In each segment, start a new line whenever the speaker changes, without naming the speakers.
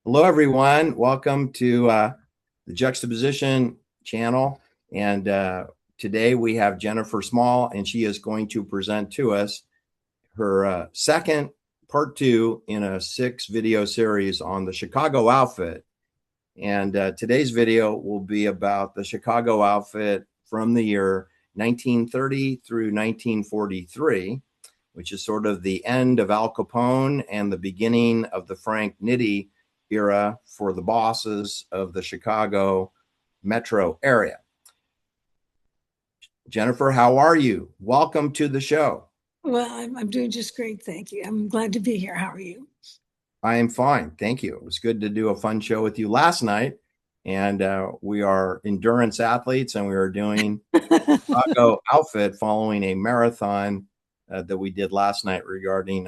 Hello, everyone. Welcome to the Juxtaposition channel. And today we have Jennifer Small, and she is going to present to us her second part 2 in a 6-video series on the Chicago outfit. And today's video will be about the Chicago outfit from the year 1930 through 1943, which is sort of the end of Al Capone and the beginning of the Frank Nitti era for the bosses of the Chicago metro area. Jennifer, how are you? Welcome to the show.
Well, I'm doing just great. Thank you. I'm glad to be here. How are you?
I am fine. Thank you. It was good to do a fun show with you last night. And we are endurance athletes, and we are doing Chicago outfit following a marathon that we did last night regarding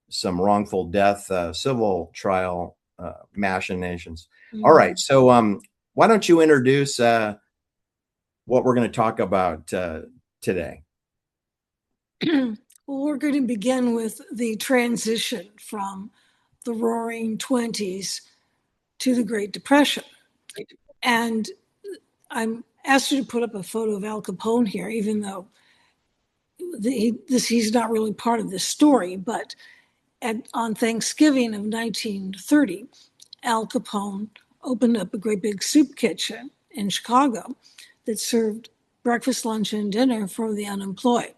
some wrongful death civil trial machinations. Mm-hmm. All right. So why don't you introduce what we're going to talk about today?
Well, we're going to begin with the transition from the Roaring '20s to the Great Depression. And I'm asked you to put up a photo of Al Capone here, even though he's not really part of this story. But on Thanksgiving of 1930, Al Capone opened up a great big soup kitchen in Chicago that served breakfast, lunch, and dinner for the unemployed.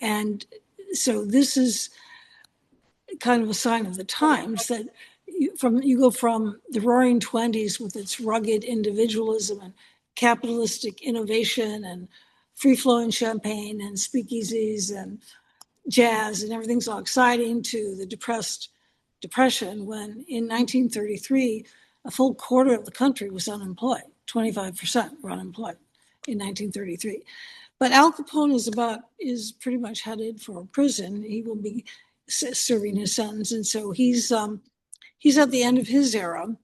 And so this is kind of a sign of the times that you go from the Roaring '20s with its rugged individualism and capitalistic innovation and free-flowing champagne and speakeasies and jazz and everything's all exciting, to the depression when in 1933 a full quarter of the country was unemployed. 25% were unemployed in 1933. But Al Capone is pretty much headed for prison. He will be serving his sentence, and so he's at the end of his era.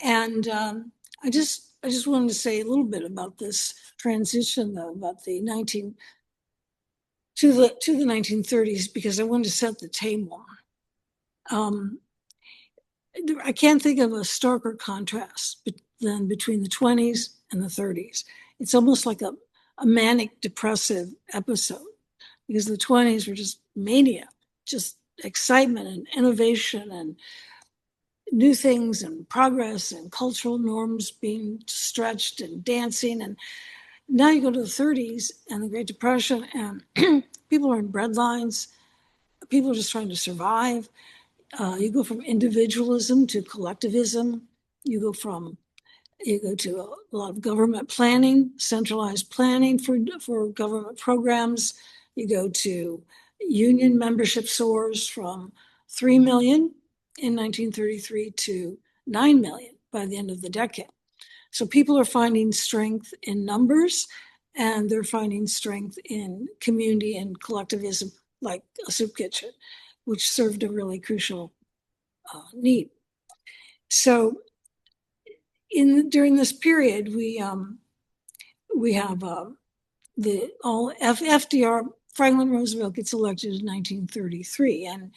And I just wanted to say a little bit about this transition, though, about the 1930s, because I wanted to set the table. I can't think of a starker contrast than between the 20s and the 30s. It's almost like a manic depressive episode, because the 20s were just mania, just excitement and innovation and new things and progress and cultural norms being stretched and dancing. And now you go to the 30s and the Great Depression, and people are in breadlines. People are just trying to survive. You go from individualism to collectivism. You go to a lot of government planning, centralized planning for government programs. You go to union membership soars from 3 million in 1933 to 9 million by the end of the decade. So people are finding strength in numbers, and they're finding strength in community and collectivism, like a soup kitchen, which served a really crucial need. So during this period, we have FDR. Franklin Roosevelt gets elected in 1933, and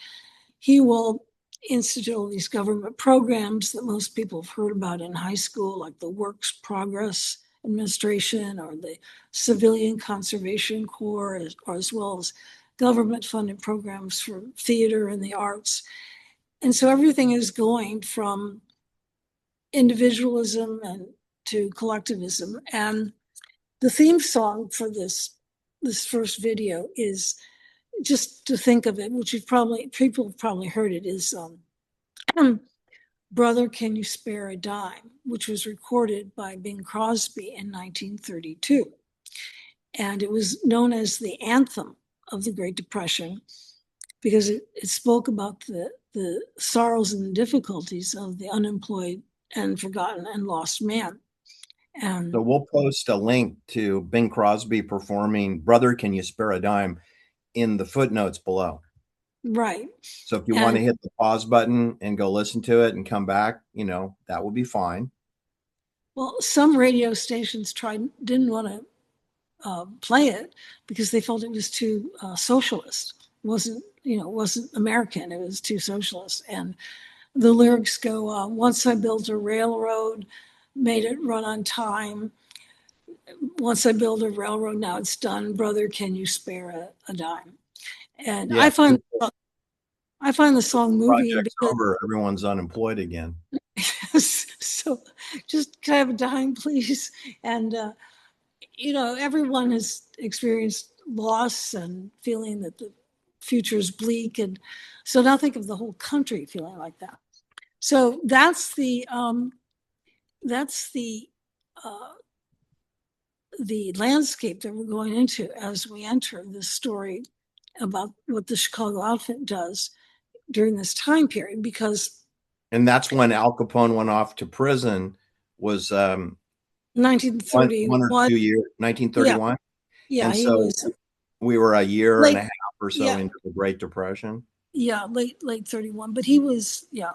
he will institute all these government programs that most people have heard about in high school, like the Works Progress Administration or the Civilian Conservation Corps, as well as government-funded programs for theater and the arts. And so everything is going from individualism and to collectivism. And the theme song for this first video is, just to think of it, which people have probably heard it, is Brother, Can You Spare a Dime, which was recorded by Bing Crosby in 1932. And it was known as the anthem of the Great Depression because it spoke about the sorrows and difficulties of the unemployed and forgotten and lost man.
So we'll post a link to Bing Crosby performing Brother, Can You Spare a Dime in the footnotes below.
Right.
So if you want to hit the pause button and go listen to it and come back, that will be fine.
Well, some radio stations didn't want to play it because they felt it was too socialist. It wasn't wasn't American. It was too socialist. And the lyrics go, once I built a railroad, made it run on time. Once I build a railroad, now it's done. Brother, can you spare a dime? And
Yeah.
I find the song moving
Project's
because
over. Everyone's unemployed again.
so just can I have a dime, please? And everyone has experienced loss and feeling that the future is bleak, and so now think of the whole country feeling like that. So that's uh, the landscape that we're going into as we enter this story about what the Chicago outfit does during this time period, because
And that's when Al Capone went off to prison, was one or
1931,
2 years,
yeah,
1931.
yeah,
And
he
so
was
we were a year and
late,
a half or so
yeah,
into the Great Depression.
yeah, late 31, but he was, yeah,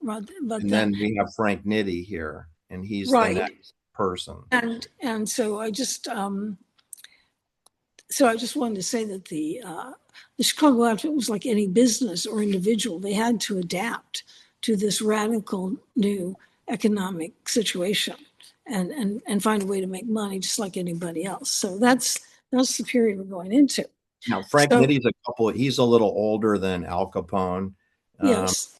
right, but
And
then,
then we have Frank Nitti here, and he's the
right,
next person.
and so I just wanted to say that the Chicago outfit was like any business or individual. They had to adapt to this radical new economic situation and find a way to make money just like anybody else. So that's the period we're going into.
Now, Frank
So
Nitti's he's a little older than Al Capone. Um,
yes,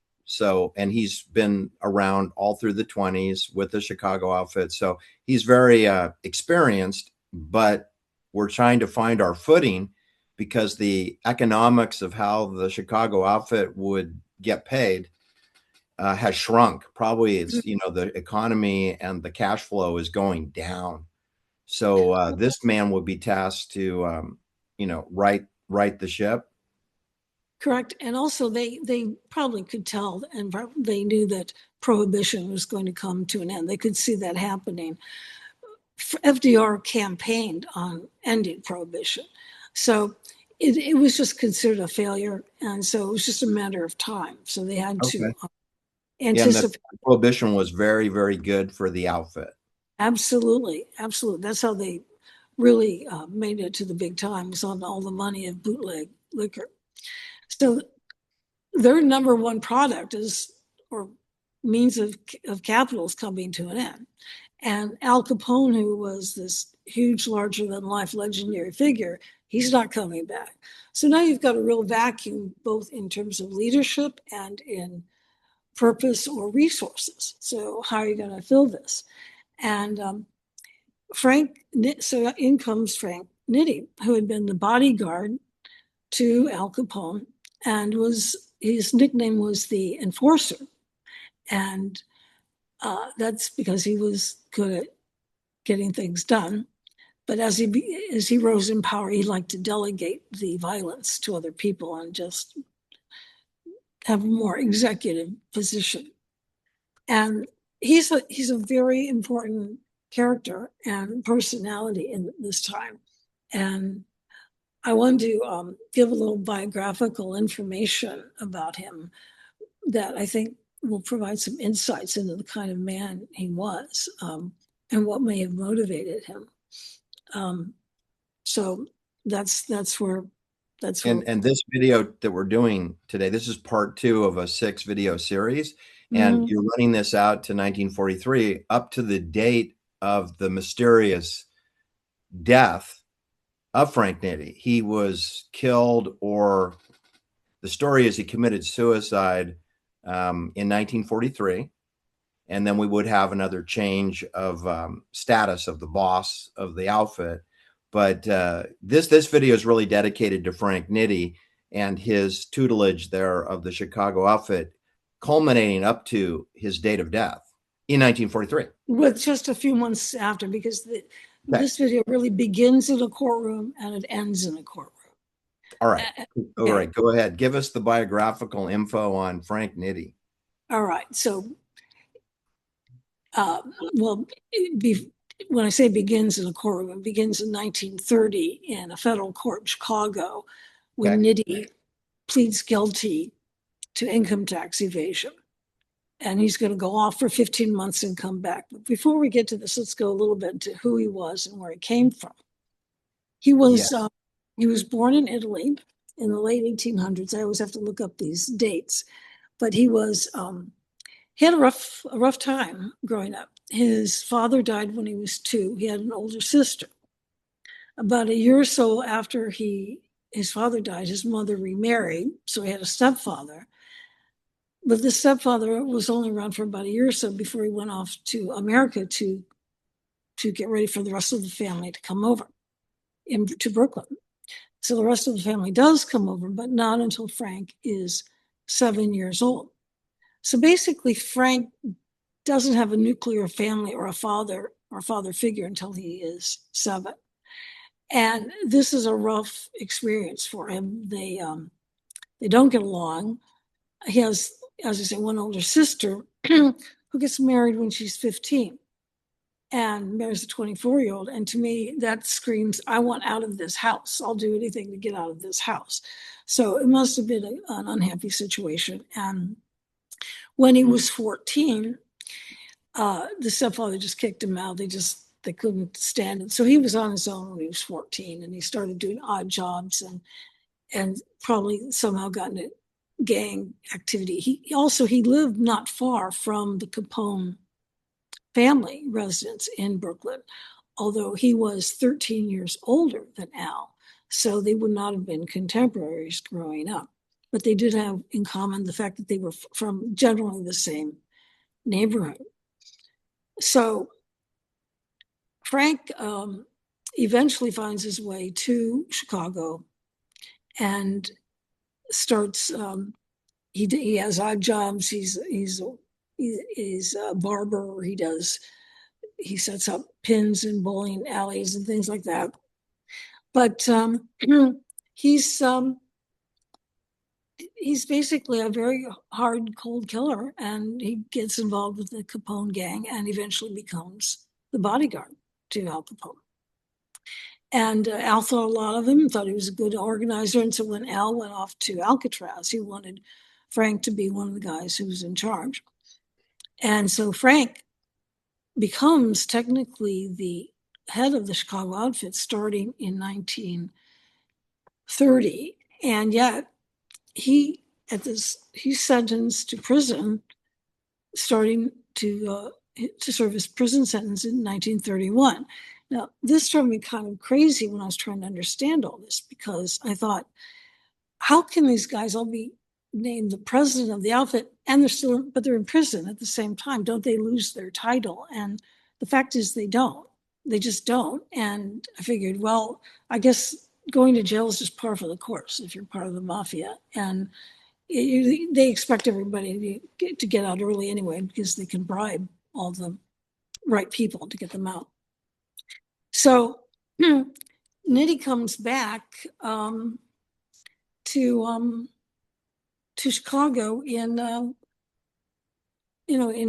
and he's been around all through the 20s with the Chicago outfit. So he's very experienced, but we're trying to find our footing because the economics of how the Chicago outfit would get paid has shrunk. Probably the economy and the cash flow is going down. So this man would be tasked to, right the ship.
correct. And also they probably could tell, and they knew that prohibition was going to come to an end. They could see that happening. FDR campaigned on ending prohibition. So it was just considered a failure. And so it was just a matter of time. So they had
Okay.
to
And the
anticipate.
prohibition was very, very good for the outfit.
Absolutely. Absolutely. That's how they really made it to the big times on all the money of bootleg liquor. So their number one product is, or means of capital is coming to an end. And Al Capone, who was this huge, larger than life legendary figure, he's not coming back. So now you've got a real vacuum, both in terms of leadership and in purpose or resources. So how are you going to fill this? And so in comes Frank Nitti, who had been the bodyguard to Al Capone, and his nickname was the Enforcer, and that's because he was good at getting things done. But as he rose in power, he liked to delegate the violence to other people and just have a more executive position. And he's a very important character and personality in this time. And I wanted to give a little biographical information about him that I think will provide some insights into the kind of man he was, and what may have motivated him. Um, so that's where that's where.
And this video that we're doing today, this is part 2 of a 6 video series. And
Mhm.
you're running this out to 1943, up to the date of the mysterious death of Frank Nitti. He was killed, or the story is he committed suicide in 1943. And then we would have another change of status of the boss of the outfit. But this video is really dedicated to Frank Nitti and his tutelage there of the Chicago outfit, culminating up to his date of death in 1943.
With just a few months after, because
Okay.
this video really begins in a courtroom and it ends in a courtroom.
All right. All
Okay.
right. Go ahead. Give us the biographical info on Frank Nitti.
All right. So, well, when I say begins in a courtroom, it begins in 1930 in a federal court in Chicago when
Okay.
Nitti pleads guilty to income tax evasion. And he's going to go off for 15 months and come back. But before we get to this, let's go a little bit into who he was and where he came from. He
Yeah.
was uh, he was born in Italy in the late 1800s. I always have to look up these dates, but he had a rough time growing up. His father died when he was 2. He had an older sister. About a year or so after his father died, his mother remarried, so he had a stepfather. But the stepfather was only around for about a year or so before he went off to America to get ready for the rest of the family to come over to Brooklyn. So the rest of the family does come over, but not until Frank is 7 years old. So basically, Frank doesn't have a nuclear family or a father figure until he is 7. And this is a rough experience for him. They don't get along. He has, as I say, one older sister who gets married when she's 15 and marries a 24-year-old. And to me, that screams, I want out of this house. I'll do anything to get out of this house. So it must have been an unhappy situation. And when he was 14, the stepfather just kicked him out. They couldn't stand it. So he was on his own when he was 14, and he started doing odd jobs and probably somehow got into gang activity. He lived not far from the Capone family residence in Brooklyn, although he was 13 years older than Al. So they would not have been contemporaries growing up. But they did have in common the fact that they were from generally the same neighborhood. So Frank eventually finds his way to Chicago and starts. He has odd jobs. He's a barber. He sets up pins in bowling alleys and things like that. But he's basically a very hard, cold killer, and he gets involved with the Capone gang and eventually becomes the bodyguard to Al Capone. And Al thought a lot of him, thought he was a good organizer. And so when Al went off to Alcatraz, he wanted Frank to be one of the guys who was in charge. And so Frank becomes technically the head of the Chicago outfit starting in 1930. And yet he's sentenced to prison starting to serve his prison sentence in 1931. Now, this drove me kind of crazy when I was trying to understand all this, because I thought, how can these guys all be named the president of the outfit and they're in prison at the same time? Don't they lose their title? And the fact is they don't. They just don't. And I figured, well, I guess going to jail is just par for the course if you're part of the mafia. And they expect everybody to get out early anyway, because they can bribe all the right people to get them out. So Nitti comes back to Chicago in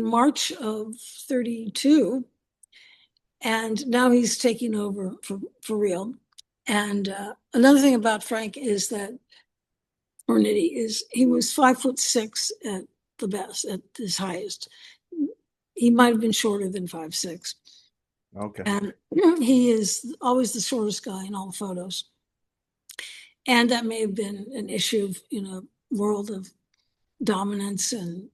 March of 32, and now he's taking over for real. And another thing about Frank is that, or Nitti, is he was 5'6" at the best, at his highest. He might have been shorter than 5'6".
Okay.
And he is always the shortest guy in all the photos. And that may have been an issue in a world of dominance and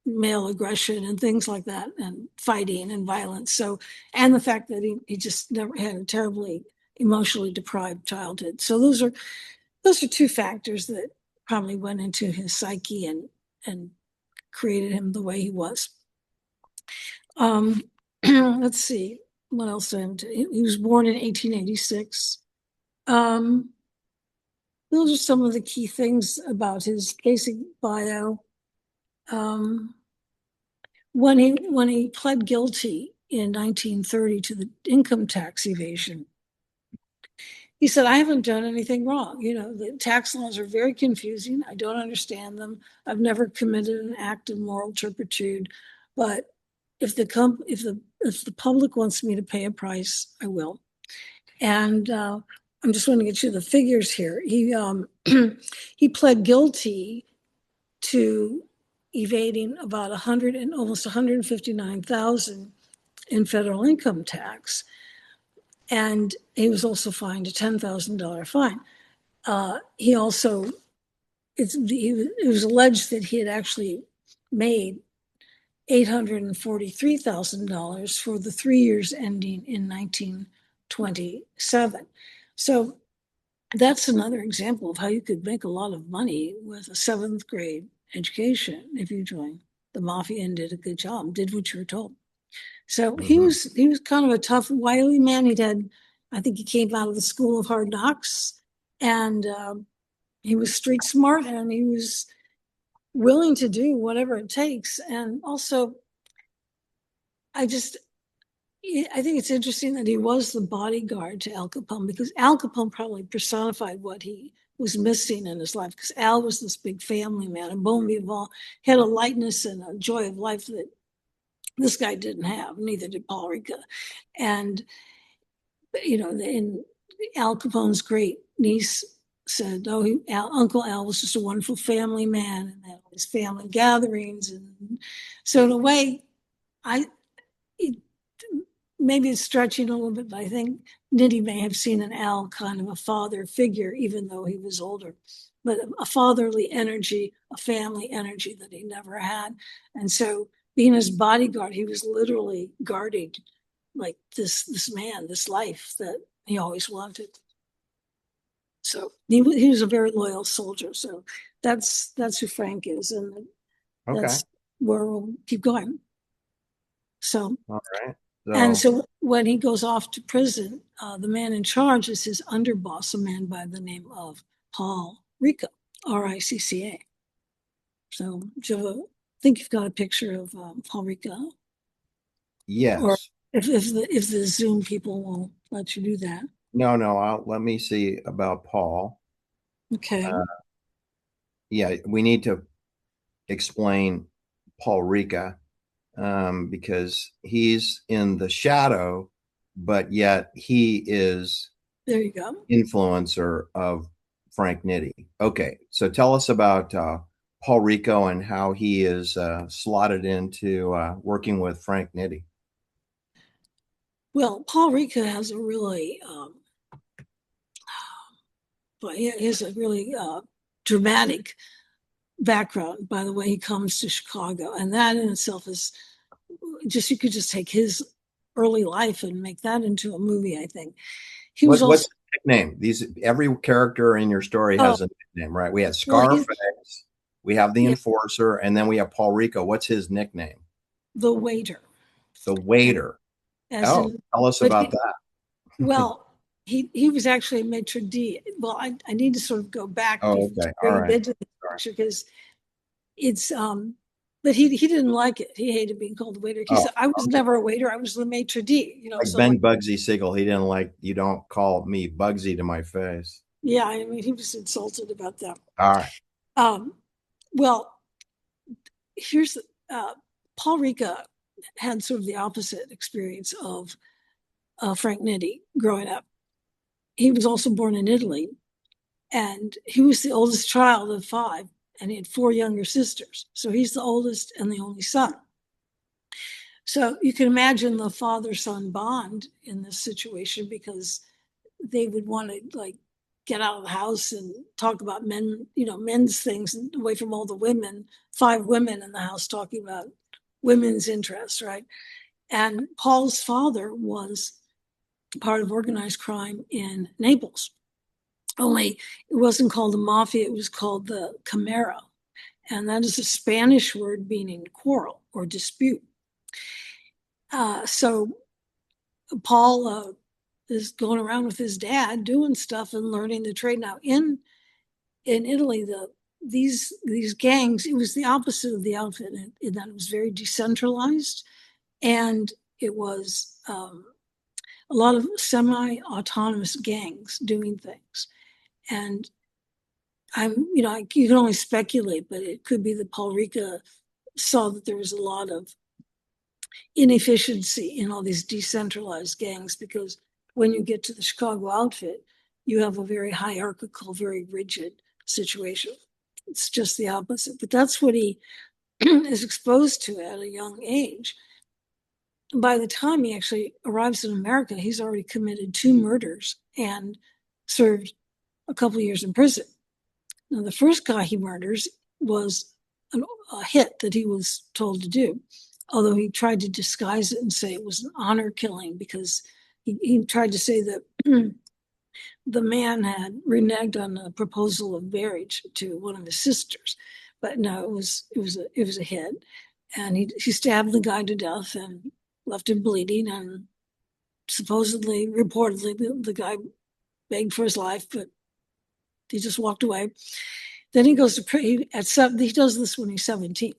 male aggression and things like that, and fighting and violence. So, and the fact that he just never had a terribly emotionally deprived childhood. So those are two factors that probably went into his psyche and created him the way he was. Let's see, what else do I have to, he was born in 1886. Those are some of the key things about his basic bio. When he pled guilty in 1930 to the income tax evasion, he said, I haven't done anything wrong. The tax laws are very confusing. I don't understand them. I've never committed an act of moral turpitude, but if the public wants me to pay a price, I will. And I'm just going to get you the figures here. He pled guilty to evading about almost 159,000 in federal income tax, and he was also fined a $10,000 fine. He also, it was alleged that he had actually made $843,000 for the 3 years ending in 1927. So that's another example of how you could make a lot of money with a seventh grade education if you joined the mafia and did a good job, did what you were told. So
Mhm.
he was kind of a tough, wily man. I think he came out of the school of hard knocks, and he was street smart, and he was willing to do whatever it takes. And also, I just I think it's interesting that he was the bodyguard to Al Capone, because Al Capone probably personified what he was missing in his life, because Al was this big family man, and Bon Vivant had a lightness and a joy of life that this guy didn't have. Neither did Paul Rica. And in Al Capone's great niece said, "Oh, Uncle Al was just a wonderful family man, and had all these family gatherings." And so, in a way, I it, maybe it's stretching a little bit, but I think Nitti may have seen in Al kind of a father figure, even though he was older, but a fatherly energy, a family energy that he never had. And so, being his bodyguard, he was literally guarding like this man, this life that he always wanted. So he was a very loyal soldier. So that's who Frank is, and
Okay.
that's where we'll keep going. So
All right.
and
So,
so when he goes off to prison, the man in charge is his underboss, a man by the name of Paul Rica, Ricca. So I think you've got a picture of Paul Rica, or
yes.
if the Zoom people will let you do that.
No, no, let me see about Paul.
Okay,
Yeah, we need to explain Paul Rica, because he's in the shadow, but yet he is
there you go.
influencer of Frank Nitti. Okay, so tell us about Paul Rico and how he is slotted into working with Frank Nitti.
Well, Paul Rica has a really, he has a really dramatic background by the way he comes to Chicago, and that in itself is just, you could just take his early life and make that into a movie. I think he was
What's
also,
the nickname? These every character in your story
oh
has a nickname, right? We had
well, he's,
Scarface, we have the
yeah,
Enforcer, and then we have Paul Rico. What's his nickname?
the waiter,
The Waiter.
as
Oh,
in,
tell us
but
about that.
well, he was actually a maitre d. Well, I need to sort of go back
Oh, okay.
before
All
you
right.
get to the
Sorry.
picture, because it's but he didn't like it. He hated being called a waiter. He
Oh,
said, I was never a waiter, I was the maitre d.
like
So
Ben
like,
Bugsy Siegel. He didn't like you don't call me Bugsy to my face.
yeah, I mean, he was insulted about that.
All right.
um well, here's Paul Rica had sort of the opposite experience of Frank Nitti growing up. He was also born in Italy, and he was the oldest child of five, and he had four younger sisters. So he's the oldest and the only son. So you can imagine the father son bond in this situation, because they would want to like get out of the house and talk about men's things, away from all the women, five women in the house talking about women's interests, right? And Paul's father was part of organized crime in Naples. Only it wasn't called the mafia, it was called the Camera. And that is a Spanish word meaning quarrel or dispute. So Paul is going around with his dad doing stuff and learning the trade. Now in Italy, these gangs, it was the opposite of the outfit in that it was very decentralized, and it was a lot of semi-autonomous gangs doing things. And you can only speculate, but it could be that Paul Rica saw that there was a lot of inefficiency in all these decentralized gangs, because when you get to the Chicago outfit, you have a very hierarchical, very rigid situation. It's just the opposite. But that's what he is exposed to at a young age. By the time he actually arrives in America, he's already committed two murders and served a couple of years in prison. Now, the first guy he murders was a hit that he was told to do, although he tried to disguise it and say it was an honor killing because he tried to say that the man had reneged on a proposal of marriage to one of his sisters. But no, it was a hit, and he stabbed the guy to death and left him bleeding. And supposedly, reportedly, the guy begged for his life, but he just walked away. Then he goes to he does this when he's 17,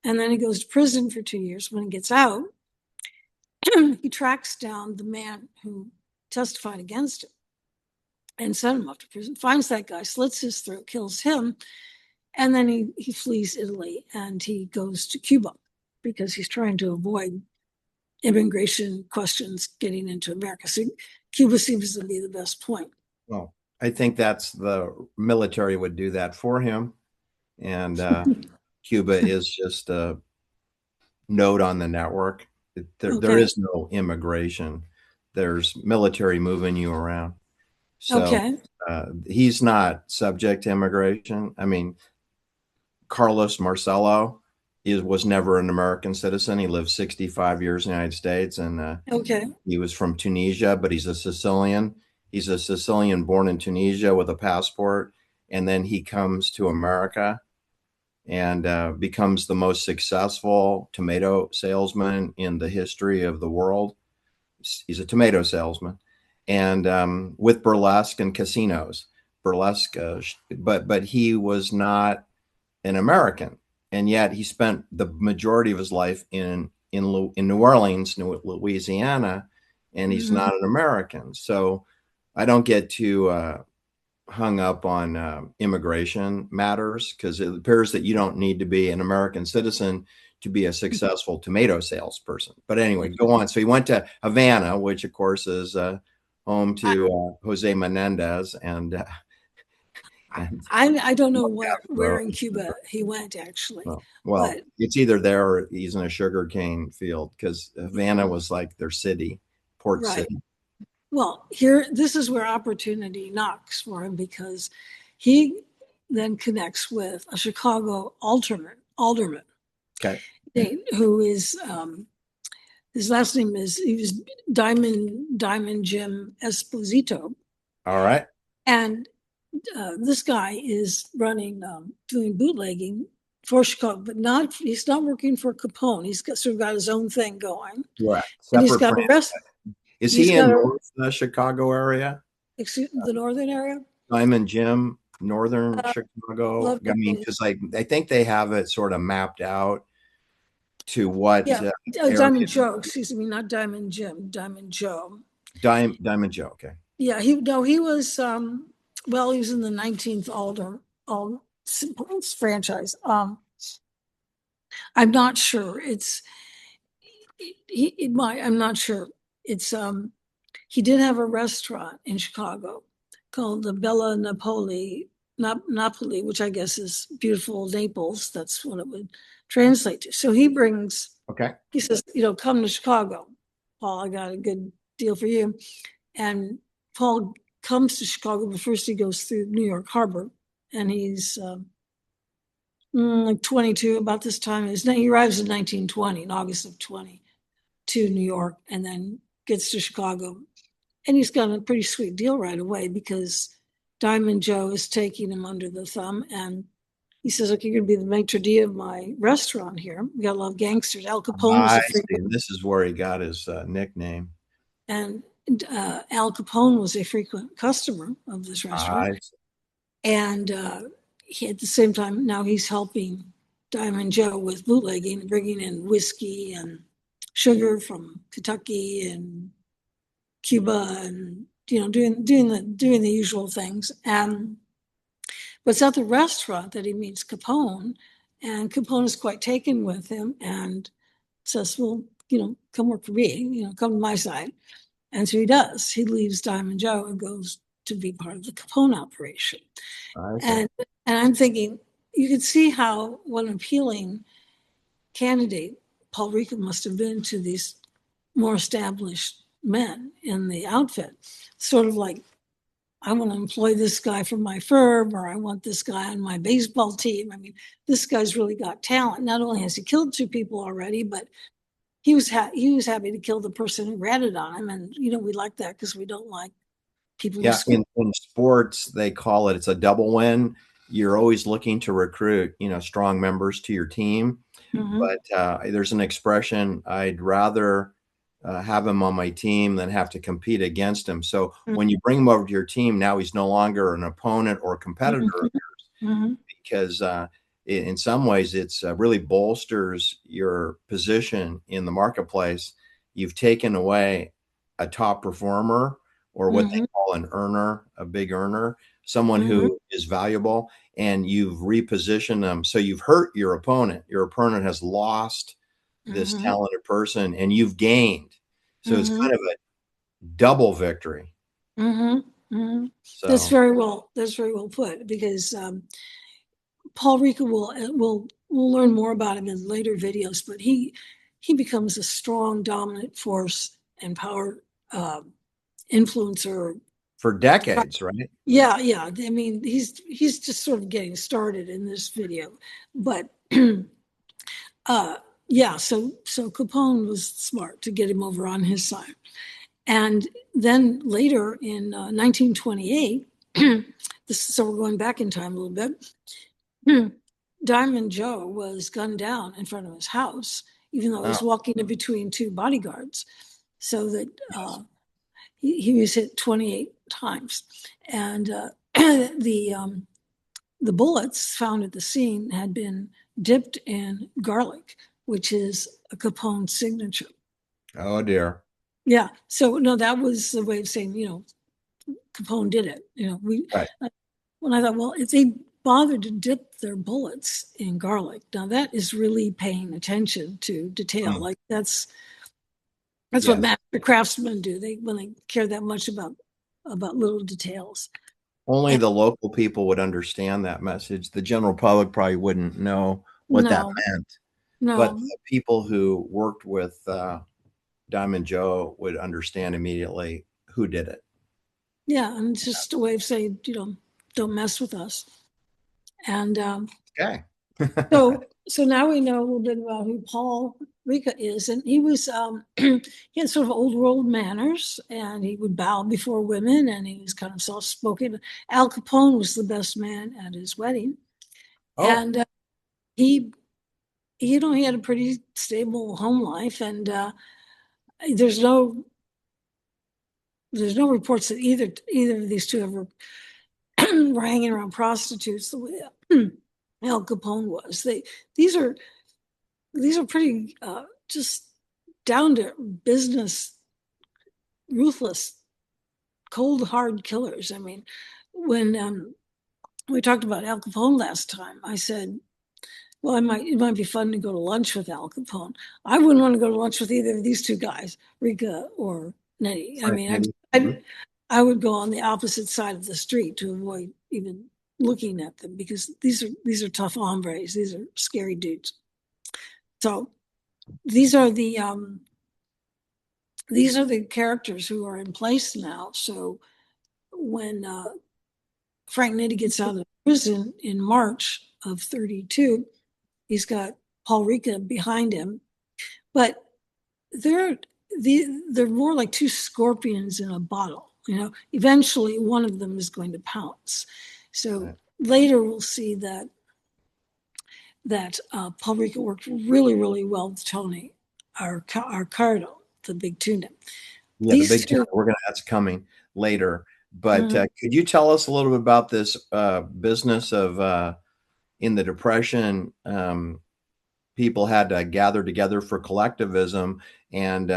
and then he goes to prison for 2 years. When he gets out, he tracks down the man who testified against him and sent him off to prison. Finds that guy, slits his throat, kills him, and then he flees Italy and he goes to Cuba because he's trying to avoid immigration questions getting into America. So Cuba seems to be the best point.
Well, I think that's the military would do that for him. And Cuba is just a node on the network. There is no immigration. There's military moving you around. So he's not subject to immigration. I mean, Carlos Marcello was never an American citizen. He lived 65 years in the United States, and he was from Tunisia, but he's a Sicilian. He's a Sicilian born in Tunisia with a passport, and then he comes to America and becomes the most successful tomato salesman in the history of the world. He's a tomato salesman, and with burlesque and casinos, burlesque. But he was not an American, and yet he spent the majority of his life in New Orleans, Louisiana, and he's not an American. So I don't get too hung up on immigration matters because it appears that you don't need to be an American citizen to be a successful tomato salesperson. But anyway, go on. So he went to Havana, which of course is home to Jose Menendez, and
I don't know where in Cuba he went actually.
Well, it's either there or he's in a sugarcane field because Havana was like their city, port city.
Well, this is where opportunity knocks for him because he then connects with a Chicago alderman, who is his last name he was Diamond Jim Esposito.
All right.
And this guy is doing bootlegging for Chicago, but he's not working for Capone. He's got his own thing going.
Right.
And he's got arrested.
Is he in the Chicago area?
The northern area?
Diamond Jim, northern Chicago. I mean, because I think they have it sort of mapped out to what.
Yeah, Diamond Joe. Excuse me, not Diamond Jim. Diamond Joe.
Diamond Joe. Okay.
Yeah, he was. He was in the 19th franchise. I'm not sure. I'm not sure. He did have a restaurant in Chicago called the Bella Napoli, which I guess is beautiful Naples. That's what it would translate to. So he says, come to Chicago. Paul, I got a good deal for you. And Paul comes to Chicago, but first he goes through New York Harbor, and he's like 22 about this time. He arrives in 1920, in August of 20, to New York, and then gets to Chicago. And he's got a pretty sweet deal right away because Diamond Joe is taking him under the thumb, and he says, "Okay, you're going to be the maitre d' of my restaurant here. We got a lot of gangsters. Al Capone was a frequent."
This is where he got his nickname.
And Al Capone was a frequent customer of this restaurant. And he, at the same time, now he's helping Diamond Joe with bootlegging, bringing in whiskey and sugar from Kentucky and Cuba, and doing the usual things. And but it's at the restaurant that he meets Capone, and Capone is quite taken with him and says, "Well, come work for me. Come to my side." And so he does. He leaves Diamond Joe and goes to be part of the Capone operation. And I'm thinking, you can see how what an appealing candidate Paul Ricca must have been to these more established men in the outfit. Sort of like I want to employ this guy for my firm, or I want this guy on my baseball team. I mean, this guy's really got talent. Not only has he killed two people already, but he was happy to kill the person who ratted on him. And, we like that because we don't like people who
Yeah,
screw.
in sports, they call it's a double win. You're always looking to recruit, strong members to your team.
Mhm,
But there's an expression, I'd rather have him on my team than have to compete against him. So when you bring him over to your team, now he's no longer an opponent or competitor,
mhm, mhm,
because in some ways it's really bolsters your position in the marketplace. You've taken away a top performer, or what they
mhm,
call an earner, a big earner, someone
mhm,
who is valuable, and you've repositioned them. So you've hurt your opponent. Your opponent has lost this
mhm,
talented person, and you've gained. So it's
mhm,
kind of a double victory.
mhm, mhm.
So,
That's very well put, because Paul Ricca will learn more about him in later videos, but he becomes a strong, dominant force and power influencer.
for decades, right?
Yeah, yeah. I mean, he's just sort of getting started in this video, but uh, yeah. So Capone was smart to get him over on his side, and then later in 1928, so we're going back in time a little bit. Diamond Joe was gunned down in front of his house, even though he
Oh,
was walking in between two bodyguards. So that
yes.
he was hit 28 times, and the bullets found at the scene had been dipped in garlic, which is a Capone signature.
Oh dear.
Yeah. So no, that was the way of saying, Capone did it.
Right.
When I thought, well, if they bothered to dip their bullets in garlic, now that is really paying attention to detail.
Mm.
Like that's what
Yes.
master craftsmen do. They when they care that much about little details.
Only
And
the local people would understand that message. The general public probably wouldn't know what that
no,
meant. But
no,
the people who worked with Diamond Joe would understand immediately who did it.
yeah, and it's just a way of saying, don't mess with us. And
Okay.
so now we know a little bit about who Paul Ricca is, and he was he had sort of old world manners, and he would bow before women, and he was kind of soft spoken. Al Capone was the best man at his wedding,
Oh,
and he he had a pretty stable home life, and there's no there's no reports that either of these two ever were hanging around prostitutes the way Al Capone was. These are these are pretty just down to business, ruthless, cold hard killers. I mean, when we talked about Al Capone last time, I said, well, it might be fun to go to lunch with Al Capone. I wouldn't want to go to lunch with either of these two guys, Rika or Nettie. I
Frank
mean,
Nitti. Mhm.
I would go on the opposite side of the street to avoid even looking at them, because these are tough hombres. These are scary dudes. So these are the characters who are in place now. So when Frank Nitti gets out of prison in March of 32, he's got Paul Ricca behind him, but they're they're more like two scorpions in a bottle. Eventually one of them is going to pounce. So
Right.
later we'll see that Paul Ricca worked really, really well with Tony Arcardo, the big tuna.
Yeah, the
These
big town.
two.
That's coming later. But
Mhm.
could you tell us a little bit about this business of in the Depression? People had to gather together for collectivism, and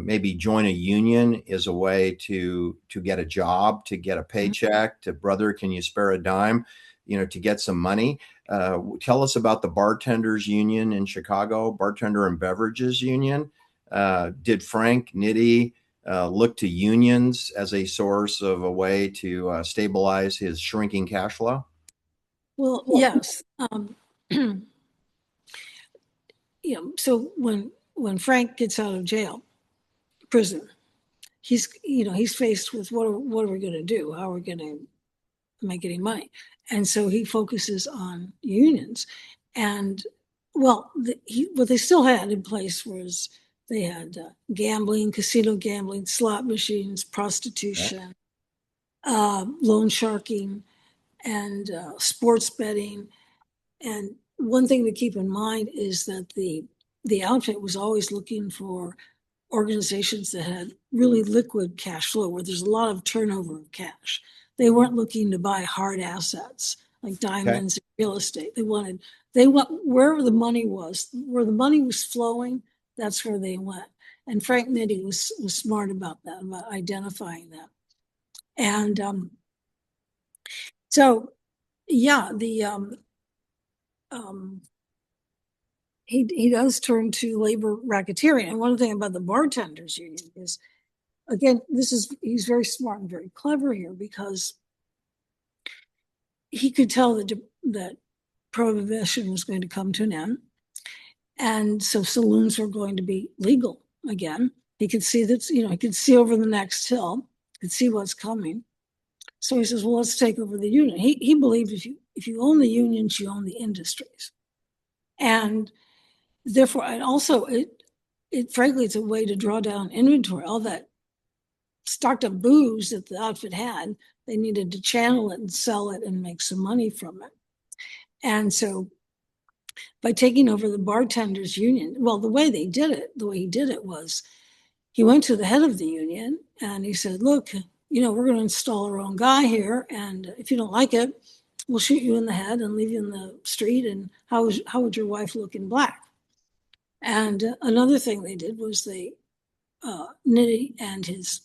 maybe join a union as a way to get a job, to get a paycheck, to brother, can you spare a dime, to get some money. Tell us about the bartenders union in Chicago, bartender and beverages union. Did Frank Nitti look to unions as a source of a way to stabilize his shrinking cash flow?
Well, yes. So when Frank gets out of prison, he's faced with what are we going to do? How are we going to make any money? And so he focuses on unions. And well, what they still had in place was they had gambling, casino gambling, slot machines,
Right.
prostitution, loan sharking, and sports betting. And one thing to keep in mind is that the outfit was always looking for organizations that had really liquid cash flow, where there's a lot of turnover of cash. They weren't looking to buy hard assets like
Okay.
diamonds and real estate. They want wherever the money was, where the money was flowing, that's where they went. And Frank Nitti was smart about that, about identifying that. And so, yeah, the um, he does turn to labor racketeering. And one thing about the bartenders union is, again, he's very smart and very clever here, because he could tell that prohibition was going to come to an end, and so saloons were going to be legal again. He could see that, he could see over the next hill, could see what's coming. So he says, well, let's take over the union. He believed if you own the unions, you own the industries. And therefore, and also it frankly, it's a way to draw down inventory. All that stocked up booze that the outfit had, they needed to channel it and sell it and make some money from it. And so by taking over the bartenders union, well, the way he did it was he went to the head of the union and he said, look, we're going to install our own guy here. And if you don't like it, we'll shoot you in the head and leave you in the street. And how would your wife look in black? And another thing they did was Nitti and his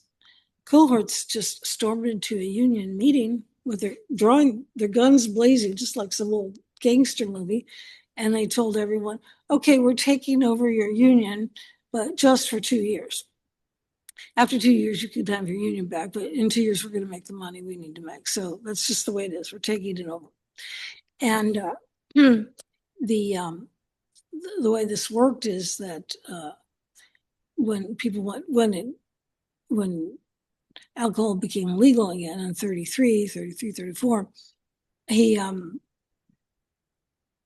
cohorts just stormed into a union meeting with their guns blazing, just like some old gangster movie. And they told everyone, okay, we're taking over your union, but just for 2 years. After 2 years, you can have your union back, but in 2 years, we're going to make the money we need to make. So that's just the way it is. We're taking it over. And the way this worked is that when alcohol became legal again in 33, 34,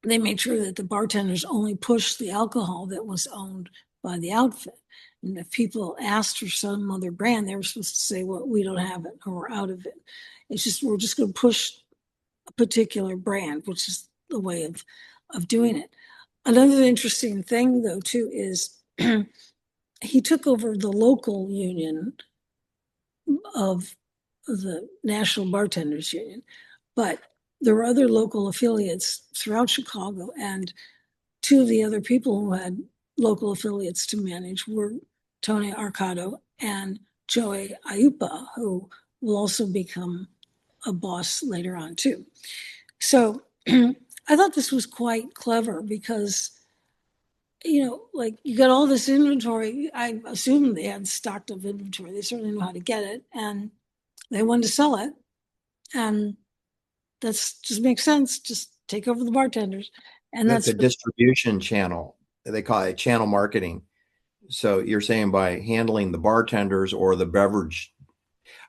they made sure that the bartenders only pushed the alcohol that was owned by the outfit. And if people asked for some other brand, they were supposed to say, well, we don't have it, or we're out of it. We're just going to push a particular brand, which is the way of doing it. Another interesting thing, though, too, is he took over the local union of the National Bartenders Union, but there were other local affiliates throughout Chicago, and two of the other people who had local affiliates to manage were Tony Arcado and Joey Ayupa, who will also become a boss later on too. So I thought this was quite clever because, like you got all this inventory. I assume they had stocked up inventory. They certainly know how to get it, and they wanted to sell it. And that's just makes sense. Just take over the bartenders. And
That's
that's
a distribution channel. They call it channel marketing. So you're saying by handling the bartenders or the beverage,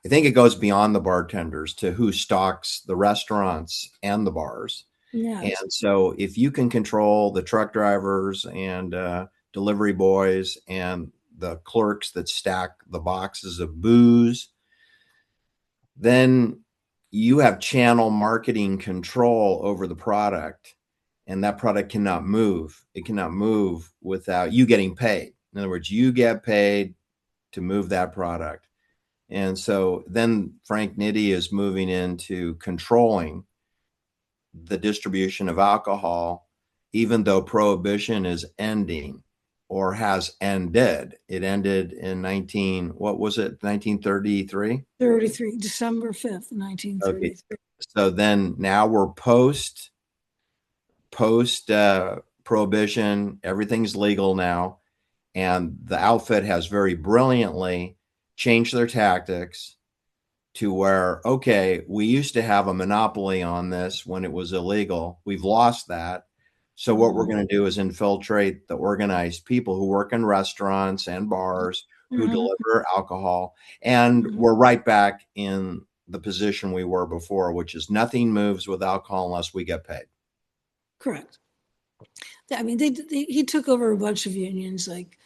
I think it goes beyond the bartenders to who stocks the restaurants and the bars.
yes.
And so if you can control the truck drivers and delivery boys and the clerks that stack the boxes of booze, then you have channel marketing control over the product, and that product cannot move. It cannot move without you getting paid. In other words, you get paid to move that product. And so then Frank Nitti is moving into controlling the distribution of alcohol, even though prohibition is ending or has ended. It ended in 1933?
33, December 5th,
Okay.
1933.
So then now we're post prohibition. Everything's legal now. And the outfit has very brilliantly changed their tactics to where, okay, we used to have a monopoly on this when it was illegal. We've lost that. So what we're going to do is infiltrate the organized people who work in restaurants and bars, who
Mhm.
deliver alcohol. And
Mhm.
we're right back in the position we were before, which is nothing moves with alcohol unless we get paid.
Correct. I mean, he took over a bunch of unions like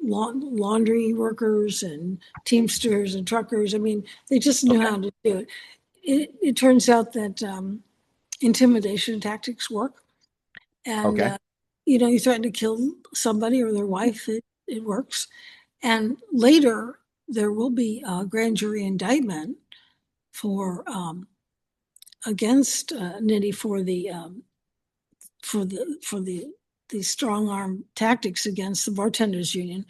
laundry workers and Teamsters and truckers. I mean, they just knew
Okay.
how to do it. It turns out that intimidation tactics work. And,
Okay.
you threaten to kill somebody or their wife, it works. And later, there will be a grand jury indictment for against Nitti for the strong arm tactics against the bartenders union.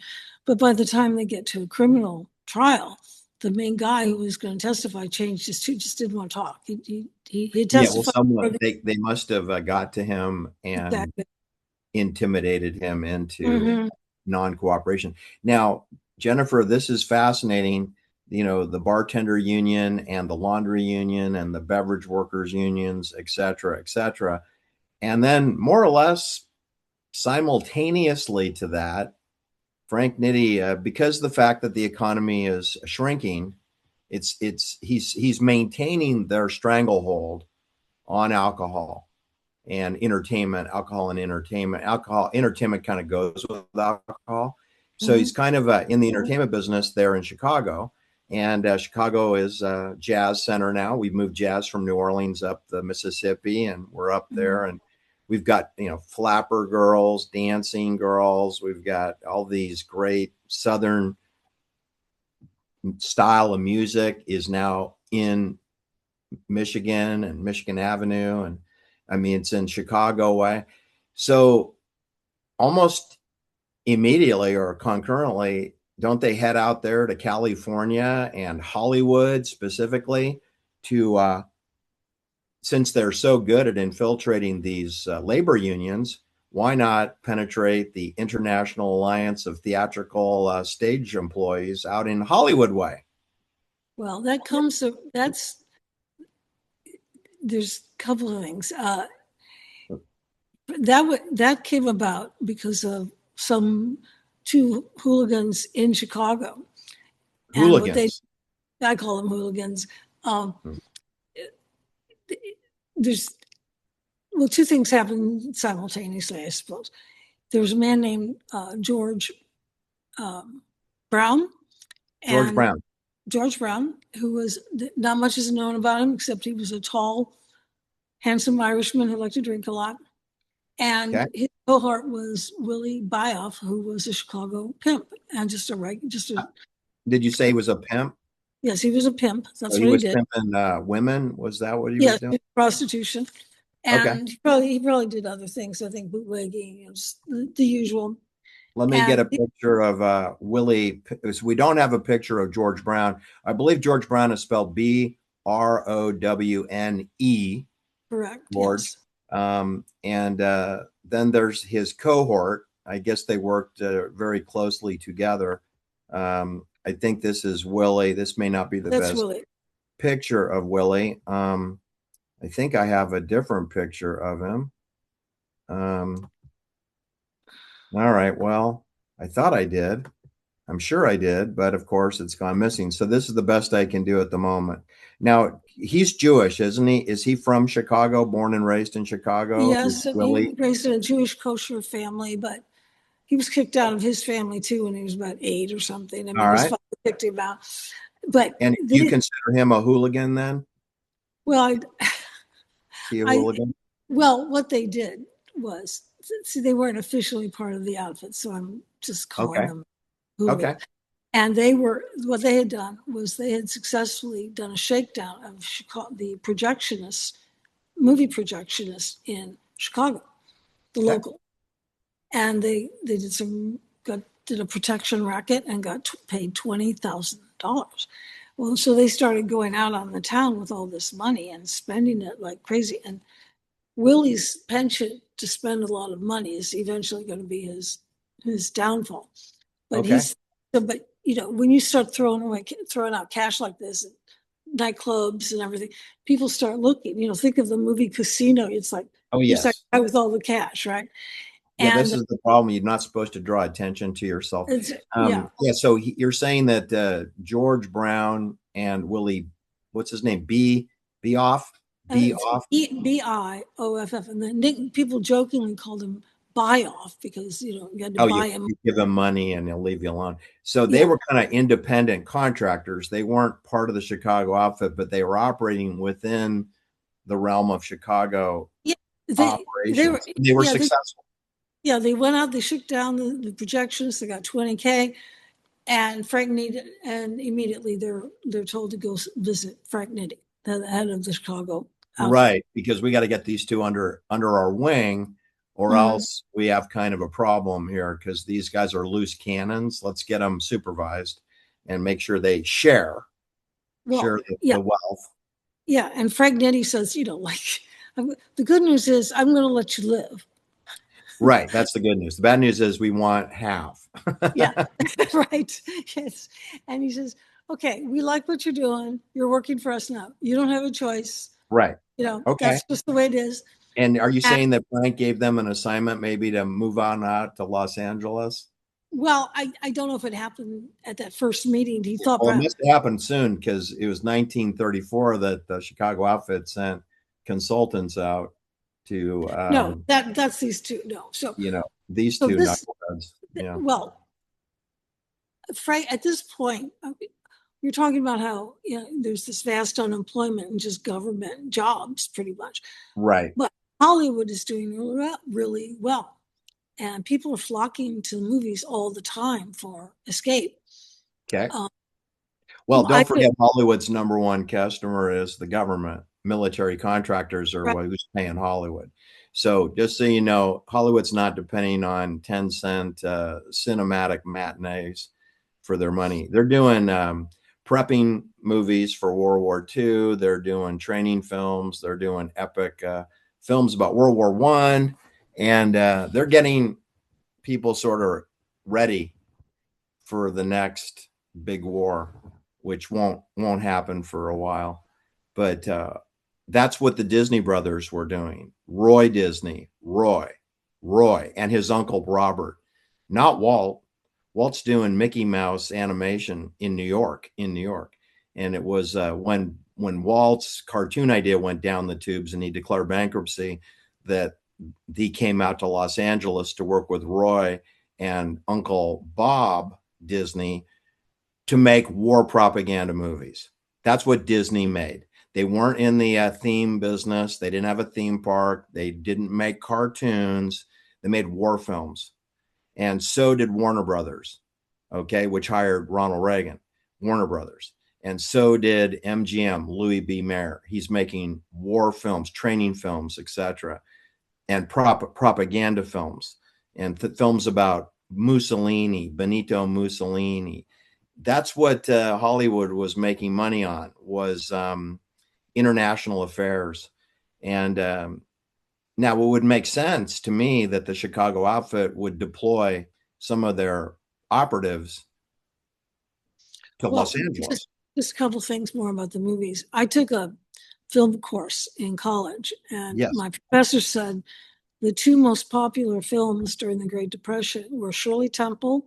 But by the time they get to a criminal trial, the main guy who was going to testify changed his tune, just didn't want to talk. He
Yeah. Well,
testified for
someone
the
they must have got to him and
exact.
intimidated him into
Mm-hmm.
non-cooperation. Now, Jennifer, this is fascinating. The bartender union and the laundry union and the beverage workers unions, et cetera, et cetera. And then more or less simultaneously to that, Frank Nitti, because of the fact that the economy is shrinking, he's maintaining their stranglehold on alcohol and entertainment. Alcohol entertainment kind of goes with alcohol. So
Mm-hmm.
he's kind of in the entertainment business there in Chicago. And Chicago is a jazz center now. We've moved jazz from New Orleans up the Mississippi, and we're up
Mm-hmm.
there. And we've got flapper girls, dancing girls. We've got all these great Southern style of music is now in Michigan and Michigan Avenue, and I mean it's in Chicago way. So almost immediately or concurrently, don't they head out there to California and Hollywood specifically to since they're so good at infiltrating these labor unions, why not penetrate the International Alliance of Theatrical Stage Employees out in Hollywood way?
Well, that's there's a couple of things. That came about because of some two hooligans in Chicago, and what they
Hooligans.
I call them hooligans. Um,
Hmm.
there's well, two things happened simultaneously, I suppose. There was a man named George um, Brown,
George
and
Brown.
George Brown, who was not much is known about him except he was a tall, handsome Irishman who liked to drink a lot.
Okay.
And his cohort was Willie Byoff, who was a Chicago pimp and just a
Did you say he was a pimp?
yes, he was a pimp.
So
That's
he
what he
was
did.
pimping women. Was that what he was
Yes,
doing?
prostitution,
Okay.
and he probably did other things. I think bootlegging, just the usual.
Let me get a
And
picture of Willie. We don't have a picture of George Brown. I believe George Brown is spelled Browne,
correct,
George.
yes,
And then there's his cohort. I guess they worked very closely together. I think this is Willie. This may not be the
that's
best
Willie.
picture of Willie. I think I have a different picture of him. Um, all right. Well, I thought I did. I'm sure I did, but of course it's gone missing. So this is the best I can do at the moment. Now, he's Jewish, isn't he? Is he from Chicago, born and raised in Chicago? Is
Yes, and he
Willie?
was raised in a Jewish kosher family, but he was kicked out of his family too when he was about 8 or something. I
All
mean, his
right.
father kicked him out. But
And you consider him a hooligan then?
well,
Is he a
I
hooligan?
well, what they did was see they weren't officially part of the outfit, so I'm just calling
Okay.
them
Okay.
hooligans. And they were what they had done was they had successfully done a shakedown of Chicago, the projectionists, movie projectionists in Chicago, the
Okay.
local, and they did a protection racket and got paid $20,000. Well, so they started going out on the town with all this money and spending it like crazy. And Willie's penchant to spend a lot of money is eventually going to be his downfall. But
Okay.
but when you start throwing out cash like this, nightclubs and everything, people start looking. Think of the movie Casino. It's like
Oh,
who's that
yes.
guy with all the cash, right?
Yeah,
And
this is the problem. You're not supposed to draw attention to yourself.
yeah,
Yeah, so you're saying that George Brown and Willie, what's his name? B off, B
it's
off.
Bioff, and then people jokingly called him buy off because you had to
Oh,
buy him.
you give them money and they'll leave you alone. So they
Yeah,
were kind of independent contractors. They weren't part of the Chicago outfit, but they were operating within the realm of Chicago
yeah, they were
operations. They were
yeah
successful.
they went out, they shook down the projections, they got 20K, and Frank Nitti, and immediately they're told to go visit Frank Nitti, the head of the Chicago outfit.
Right, because we got to get these two under our wing, or
Mhm.
else we have kind of a problem here because these guys are loose cannons. Let's get them supervised and make sure they share
Well, yeah,
the wealth.
yeah, and Frank Nitti says, the good news is I'm going to let you live.
Right, that's the good news. The bad news is we want half.
Yeah, right. Yes, and he says, okay, we like what you're doing. You're working for us now. You don't have a choice.
Right. Okay.
That's just the way it is.
And are you
And
saying that Frank gave them an assignment maybe to move on out to Los Angeles?
well, I don't know if it happened at that first meeting. He thought,
Well, it must have happened soon because it was 1934 that the Chicago outfit sent consultants out to,
no, that's these two. No,
these
so
two
this
knuckleheads. Yeah.
well, Frank, at this point, you're talking about how there's this vast unemployment and just government jobs, pretty much.
Right.
But Hollywood is doing really well, and people are flocking to the movies all the time for escape.
Okay.
Um,
Well,
I
don't
could,
forget Hollywood's number one customer is the government. Military contractors are
right,
who's paying Hollywood. So just so you know, Hollywood's not depending on 10-cent cinematic matinees for their money. They're doing prepping movies for World War II. They're doing training films. They're doing epic films about World War One, and they're getting people sort of ready for the next big war, which won't happen for a while. But that's what the Disney brothers were doing. Roy Disney, Roy, and his uncle Robert, not Walt. Walt's doing Mickey Mouse animation in New York, and it was when Walt's cartoon idea went down the tubes and he declared bankruptcy that he came out to Los Angeles to work with Roy and Uncle Bob Disney to make war propaganda movies. That's what Disney made. They weren't in the theme business. They didn't have a theme park. They didn't make cartoons. They made war films. And so did Warner Brothers, okay, which hired Ronald Reagan, Warner Brothers. And so did MGM, Louis B. Mayer. He's making war films, training films, etc., and propaganda films and films about Mussolini, Benito Mussolini. That's what Hollywood was making money on was international affairs. And now it would make sense to me that the Chicago outfit would deploy some of their operatives to Los
well,
Angeles.
just a couple things more about the movies. I took a film course in college, and
Yes.
my professor said the two most popular films during the Great Depression were Shirley Temple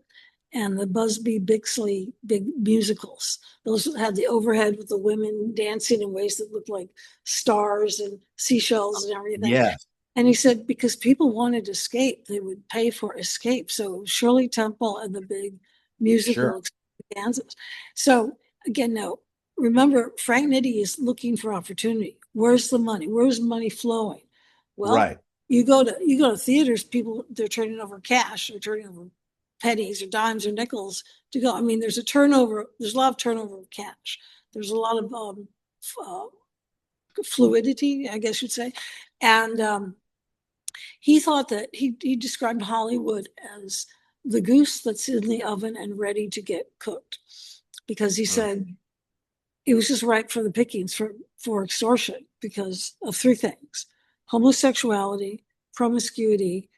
and the Busby Bixley big musicals. Those had the overhead with the women dancing in ways that looked like stars and seashells and everything.
Yes.
And he said because people wanted escape, they would pay for escape. So Shirley Temple and the big
Sure.
musical extravaganzas. So again, now remember, Frank Nitti is looking for opportunity. Where's the money? Where's money flowing? Well,
Right.
you go to theaters, people they're turning over cash, they're turning over pennies or dimes or nickels to go. I mean, there's a lot of turnover of cash. There's a lot of uh, fluidity, I guess you'd say. And he thought that he described Hollywood as the goose that's in the oven and ready to get cooked because he
Mm.
said it was just ripe for the pickings for extortion because of three things: homosexuality, promiscuity,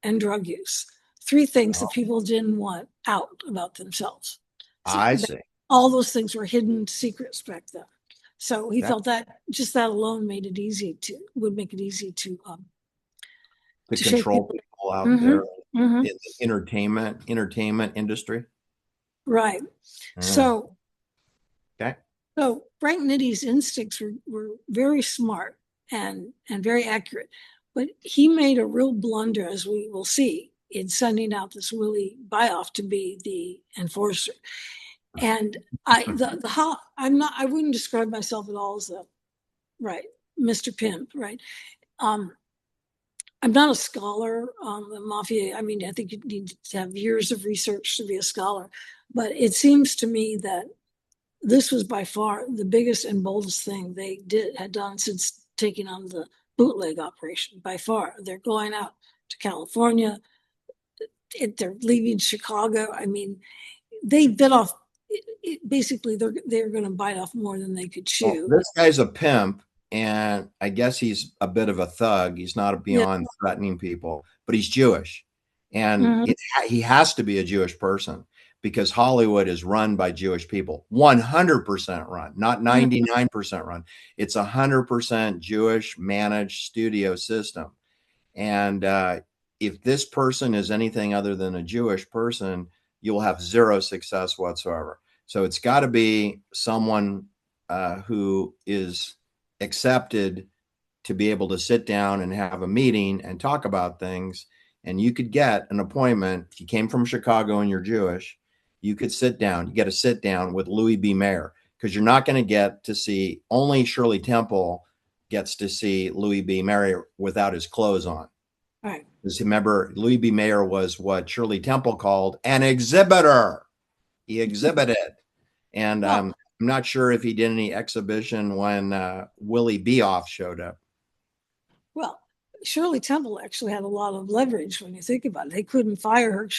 and drug use. Three things that
Oh,
people didn't want out about themselves. So
I see.
all those things were hidden secrets back then. So he
That
felt that just that alone would make it easy
to
to shake
control
people.
people people out there
Mm-hmm. Mm-hmm.
in the entertainment industry.
Right.
Mm.
So,
Okay.
so Frank Nitty's instincts were very smart and very accurate, but he made a real blunder, as we will see, in sending out this Willie Byoff to be the enforcer. And I wouldn't describe myself at all as a right Mr. Pimp, right? Um, I'm not a scholar on the mafia. I mean, I think you need to have years of research to be a scholar, but it seems to me that this was by far the biggest and boldest thing they had done since taking on the bootleg operation. By far, they're going out to California. They're leaving Chicago. I mean, they bit off. Basically, they're going to bite off more than they could
Well,
chew.
this guy's a pimp, and I guess he's a bit of a thug. He's not
Yeah.
beyond threatening people, but he's Jewish, and
Mhm.
he has to be a Jewish person because Hollywood is run by Jewish people, 100% run, not 99% run. It's 100% Jewish managed studio system, and if this person is anything other than a Jewish person, you'll have zero success whatsoever. So it's got to be someone who is accepted to be able to sit down and have a meeting and talk about things. And you could get an appointment. If you came from Chicago and you're Jewish, you could sit down. You get a sit down with Louis B. Mayer because you're not going to get to see, only Shirley Temple gets to see Louis B. Mayer without his clothes on.
Right.
Because remember, Louis B. Mayer was what Shirley Temple called an exhibitor. He exhibited. And
Well,
I'm not sure if he did any exhibition when Willie Beoff showed up.
well, Shirley Temple actually had a lot of leverage when you think about it. They couldn't fire her.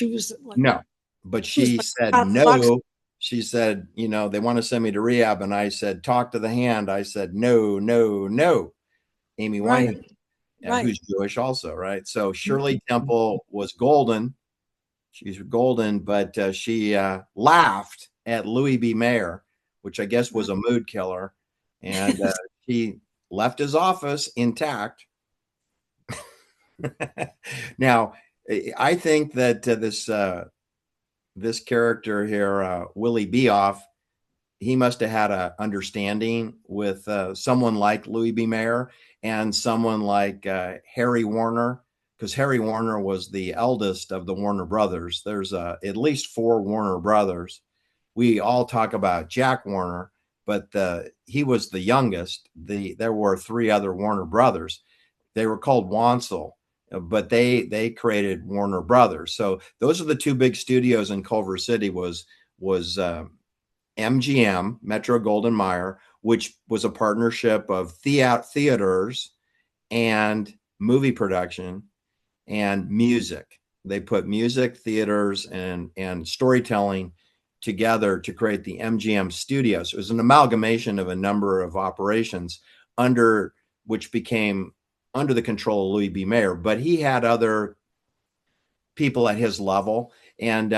No, but
She was
she
like
said
top box.
no. She said, they want to send me to rehab. And I said, talk to the hand. I said, no, no, no. Amy
Right.
Winehouse,
Right.
who's Jewish also, right? So Shirley Temple was golden. She's golden, but she laughed at Louis B. Mayer, which I guess was a mood killer. And she left his office intact. Now, I think that this character here, Willie Beoff, he must have had an understanding with someone like Louis B. Mayer and someone like Harry Warner, because Harry Warner was the eldest of the Warner brothers. There's at least four Warner brothers. We all talk about Jack Warner, but he was the youngest. There were three other Warner brothers. They were called Wansel, but they created Warner Brothers. So those are the two big studios in Culver City. Was MGM, Metro Goldwyn Mayer, which was a partnership of theaters and movie production and music. They put music, theaters, and storytelling together to create the MGM studios. It was an amalgamation of a number of operations under which became under the control of Louis B. Mayer, but he had other people at his level, and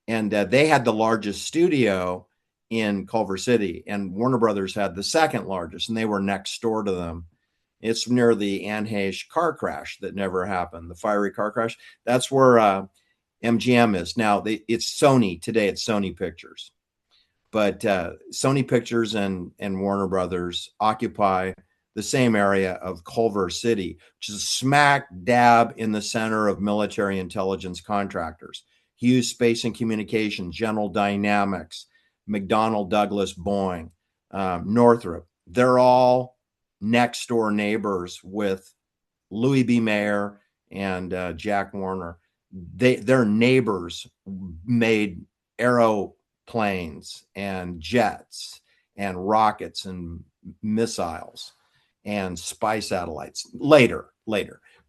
they had the largest studio in Culver City, and Warner Brothers had the second largest, and they were next door to them. It's near the Anne Heche car crash that never happened, the fiery car crash. That's where MGM is now. It's Sony today. It's Sony Pictures, but Sony Pictures and Warner Brothers occupy the same area of Culver City, which is smack dab in the center of military intelligence contractors. Hughes Space and Communications, General Dynamics, McDonnell Douglas, Boeing, Northrop. They're all next door neighbors with Louis B. Mayer and Jack Warner. Their neighbors made aeroplanes and jets and rockets and missiles and spy satellites later.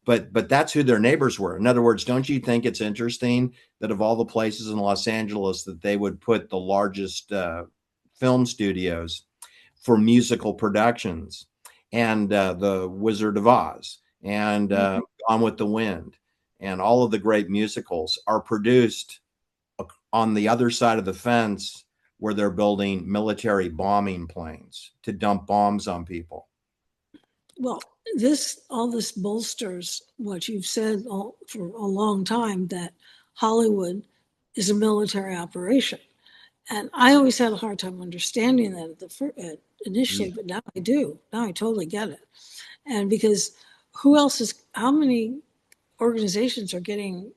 But that's who their neighbors were. In other words, don't you think it's interesting that of all the places in Los Angeles that they would put the largest film studios for musical productions and the Wizard of Oz and Gone with the Wind and all of the great musicals are produced on the other side of the fence where they're building military bombing planes to dump bombs on people.
Well, all this bolsters what you've said for a long time, that Hollywood is a military operation. And I always had a hard time understanding that initially,
Yeah.
but now I do. Now I totally get it. And because how many organizations are getting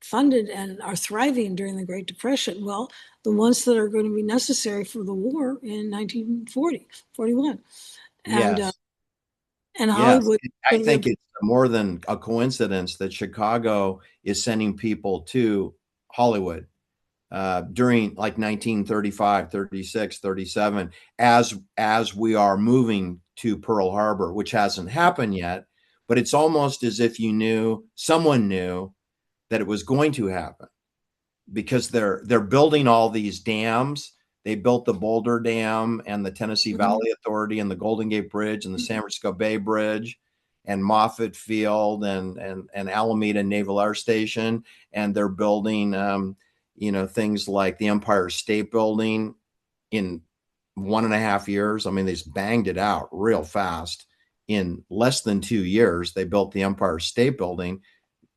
funded and are thriving during the Great Depression? Well, the ones that are going to be necessary for the war in 1940, 41. And,
Yes. Yes.
Hollywood
I
is going to
think
be
it's more than a coincidence that Chicago is sending people to Hollywood during like 1935, 36, 37, as we are moving to Pearl Harbor, which hasn't happened yet, but it's almost as if someone knew that it was going to happen, because they're building all these dams. They built the Boulder Dam and the Tennessee
Mhm.
Valley Authority and the Golden Gate Bridge and the San Francisco Bay Bridge and Moffett Field and Alameda Naval Air Station, and they're building things like the Empire State Building in 1.5 years. I mean, they just banged it out real fast. In less than 2 years, they built the Empire State Building,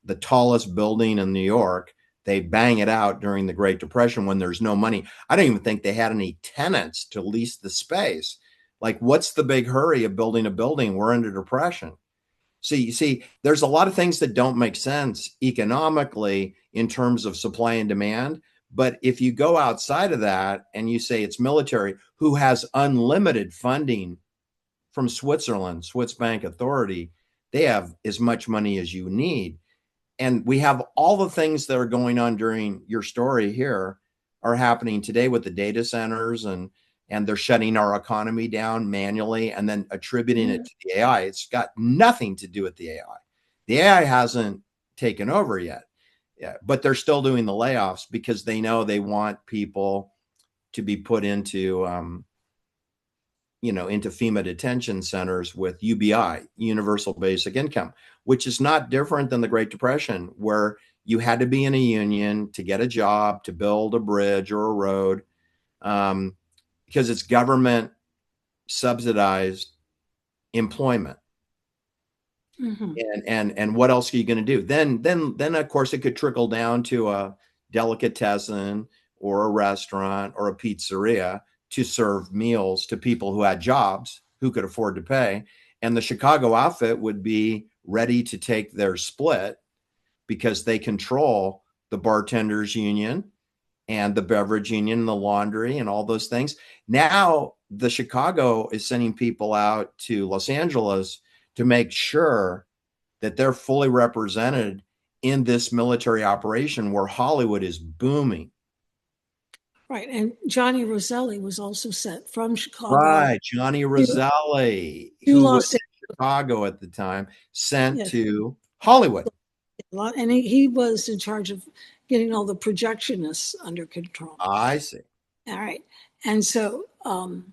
the tallest building in New York. They bang it out during the Great Depression when there's no money. I don't even think they had any tenants to lease the space. Like, what's the big hurry of building a building? We're under depression. So you see, there's a lot of things that don't make sense economically in terms of supply and demand. But if you go outside of that and you say it's military, who has unlimited funding from Switzerland, Swiss Bank Authority, they have as much money as you need. And we have all the things that are going on during your story here are happening today with the data centers, and they're shutting our economy down manually and then attributing it to the AI. It's got nothing to do with the AI. The AI hasn't taken over yet. Yeah, but they're still doing the layoffs because they know they want people to be put into FEMA detention centers with UBI, Universal Basic Income, which is not different than the Great Depression, where you had to be in a union to get a job, to build a bridge or a road, because it's government subsidized employment.
Mhm.
And what else are you going to do? Then of course it could trickle down to a delicatessen or a restaurant or a pizzeria to serve meals to people who had jobs, who could afford to pay. And the Chicago outfit would be ready to take their split because they control the bartenders union and the beverage union, the laundry, and all those things. Now the Chicago is sending people out to Los Angeles to make sure that they're fully represented in this military operation where Hollywood is booming.
Right. And Johnny Roselli was also sent from Chicago
Right. Johnny
to,
Roselli,
to
who was
Los
in Chicago at the time, sent
Angeles.
to Hollywood.
And he was in charge of getting all the projectionists under control.
I see.
All right. And so, and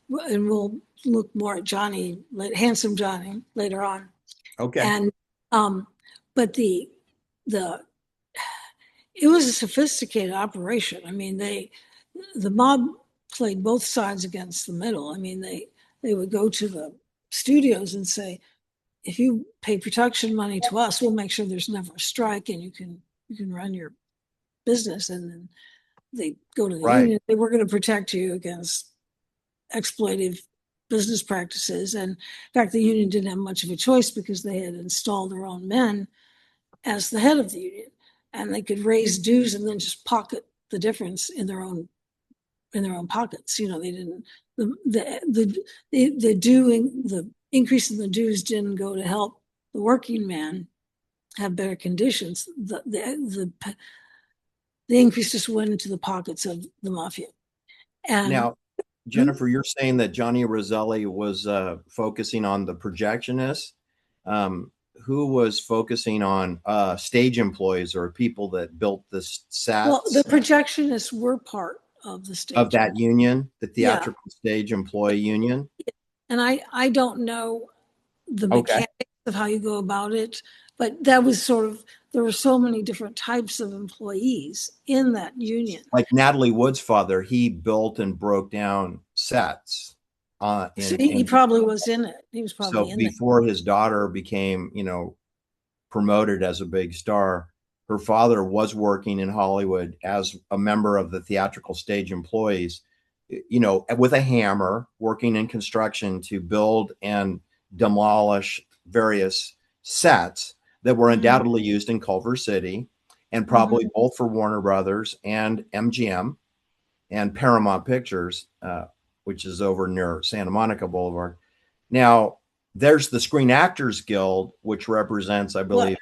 we'll look more at Johnny, handsome Johnny, later on.
Okay.
And, but the, it was a sophisticated operation. I mean, the mob played both sides against the middle. I mean, they would go to the studios and say, if you pay production money to us, we'll make sure there's never a strike and you can run your business. And then they go to the
Right.
union. They were going to protect you against exploitive business practices. And in fact, the union didn't have much of a choice because they had installed their own men as the head of the union, and they could raise dues and then just pocket the difference in their own pockets. You know, they didn't the increase in the dues didn't go to help the working man have better conditions. The increase just went into the pockets of the mafia. And
Now, Jennifer, you're saying that Johnny Roselli was focusing on the projectionists. Who was focusing on stage employees or people that built the
well, the
sets
projectionists were part of the
of
stage.
that union, the
Yeah,
theatrical stage employee union?
and I don't know the
Okay.
mechanics of how you go about it, but that was sort of, there were so many different types of employees in that union.
Like Natalie Wood's father, he built and broke down sets.
So
in
he probably was in it. He was
so
probably in there.
before his daughter became, promoted as a big star, her father was working in Hollywood as a member of the theatrical stage employees, with a hammer, working in construction to build and demolish various sets that were
Mm-hmm.
undoubtedly used in Culver City, and
Mm-hmm.
probably both for Warner Brothers and MGM and Paramount Pictures, which is over near Santa Monica Boulevard. Now, there's the Screen Actors Guild, which represents, I
What?
believe,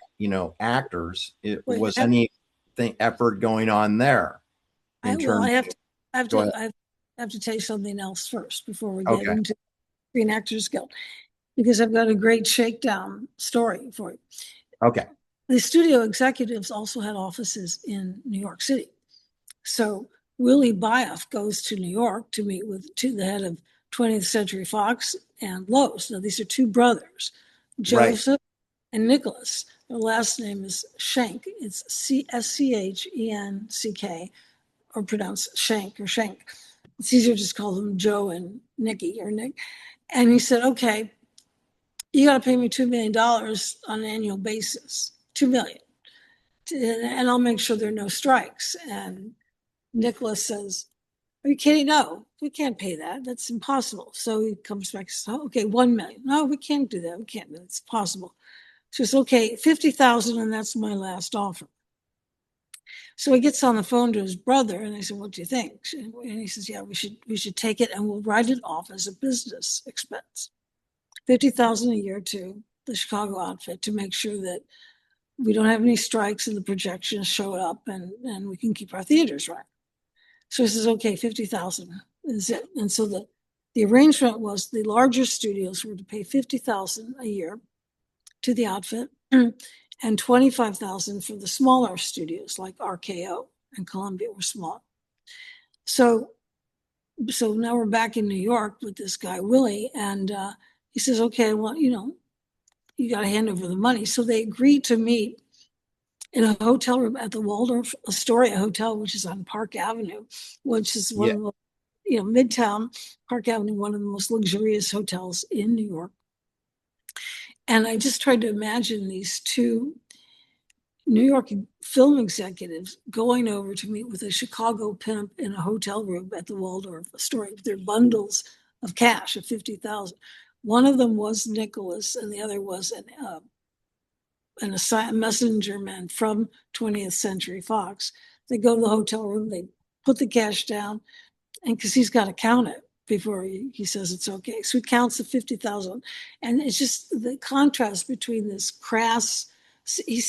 actors. It
Wait,
was anything effort going on there
I
in
well,
terms of, go ahead.
I have to tell you something else first before we get
Okay.
into Screen Actors Guild, because I've got a great shakedown story for you.
Okay.
The studio executives also had offices in New York City. So Willie Byoff goes to New York to meet with the head of 20th Century Fox and Lowe's. Now, these are two brothers,
Right.
Joseph and Nicholas. Their last name is Schenck. It's Schenck, or pronounced Shank or Shank. It's easier to just call them Joe and Nicky or Nick. And he said, okay, you got to pay me $2 million on an annual basis, $2 million. And I'll make sure there are no strikes. And Nicholas says, are you kidding? No, we can't pay that. That's impossible. So he comes back and says, oh, okay, 1 million. No, we can't do that. We can't. It's possible. So it's okay, 50,000, and that's my last offer. So he gets on the phone to his brother, and I said, "What do you think?" And he says, "Yeah, we should take it, and we'll write it off as a business expense, 50,000 a year to the Chicago outfit to make sure that we don't have any strikes and the projections show up, and we can keep our theaters running." So he says, "Okay, 50,000 is it." And so the arrangement was the larger studios were to pay 50,000 a year to the outfit, and 25,000 for the smaller studios like RKO and Columbia were small. So now we're back in New York with this guy Willie, and he says, "Okay, well, you got to hand over the money." So they agreed to meet in a hotel room at the Waldorf Astoria Hotel, which is on Park Avenue, which is one
Yeah.
of the Midtown Park Avenue, one of the most luxurious hotels in New York. And I just tried to imagine these two New York film executives going over to meet with a Chicago pimp in a hotel room at the Waldorf Astoria with their bundles of cash of 50,000. One of them was Nicholas, and the other was a messenger man from 20th Century Fox. They go to the hotel room, they put the cash down, and because he's got to count it before he says it's okay. So he counts the 50,000. And it's just the contrast between this crass, he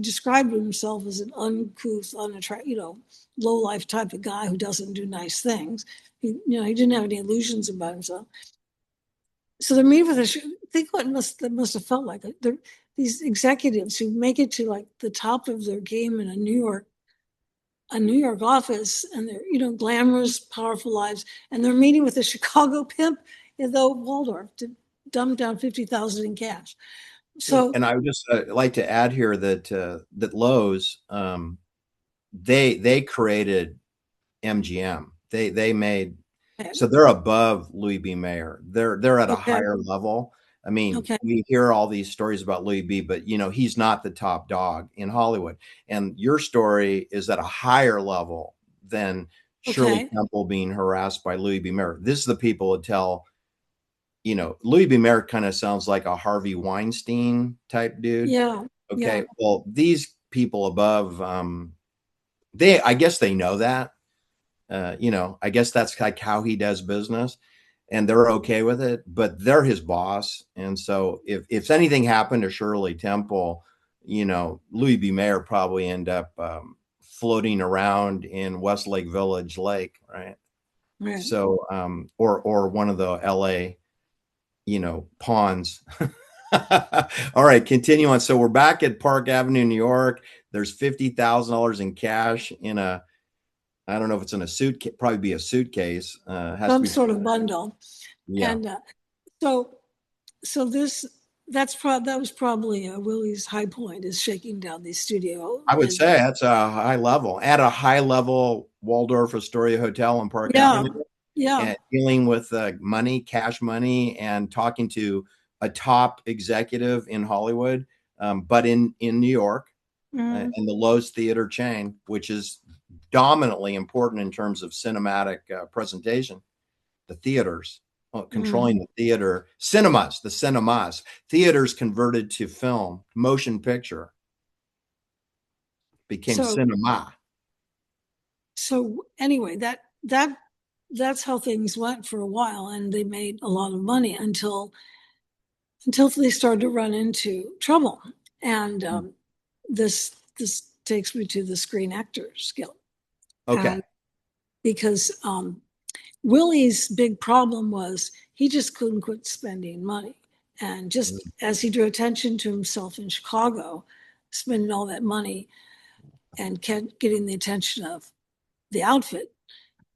described himself as an uncouth, unattractive, low life type of guy who doesn't do nice things. He didn't have any illusions about himself. So they're meeting with us. Think what that must have felt like. These executives who make it to like the top of their game in a New York office, and they're glamorous, powerful lives, and they're meeting with a Chicago pimp in the Waldorf to dump down 50,000 in cash. So
And I would just like to add here that Lowe's, they created MGM. They made,
okay,
so they're above Louis B. Mayer. They're at a
okay,
higher level. I mean,
okay,
we hear all these stories about Louis B., but he's not the top dog in Hollywood. And your story is at a higher level than Shirley
okay,
Temple being harassed by Louis B. Mayer. This is the people that tell, Louis B. Mayer kind of sounds like a Harvey Weinstein type dude.
yeah, yeah,
Okay. Well, these people above, I guess they know that. I guess that's like how he does business, and they're okay with it, but they're his boss. And so if anything happened to Shirley Temple, Louis B. Mayer probably end up floating around in Westlake Village Lake, right?
right.
So, or one of the LA, ponds. All right, continue on. So we're back at Park Avenue, New York. There's $50,000 in cash in a, I don't know if it's in a suitcase, probably be a suitcase. Has to
Some
be,
sort of bundle,
yeah.
and so this that was probably Willie's high point, is shaking down the studio.
I would
And
say that's a high level at a high level Waldorf Astoria Hotel on Park
yeah,
Avenue.
Yeah.
and dealing with money, cash money, and talking to a top executive in Hollywood, but in New York,
Mm,
and the Lowe's Theater chain, which is dominantly important in terms of cinematic presentation. The theaters,
mm.
controlling the theater, the cinemas, theaters converted to film, motion picture became
So,
cinema.
so anyway, that's how things went for a while, and they made a lot of money until they started to run into trouble. And this takes me to the Screen Actors Guild,
Okay.
and because Willie's big problem was he just couldn't quit spending money. And just as he drew attention to himself in Chicago, spending all that money and getting the attention of the outfit,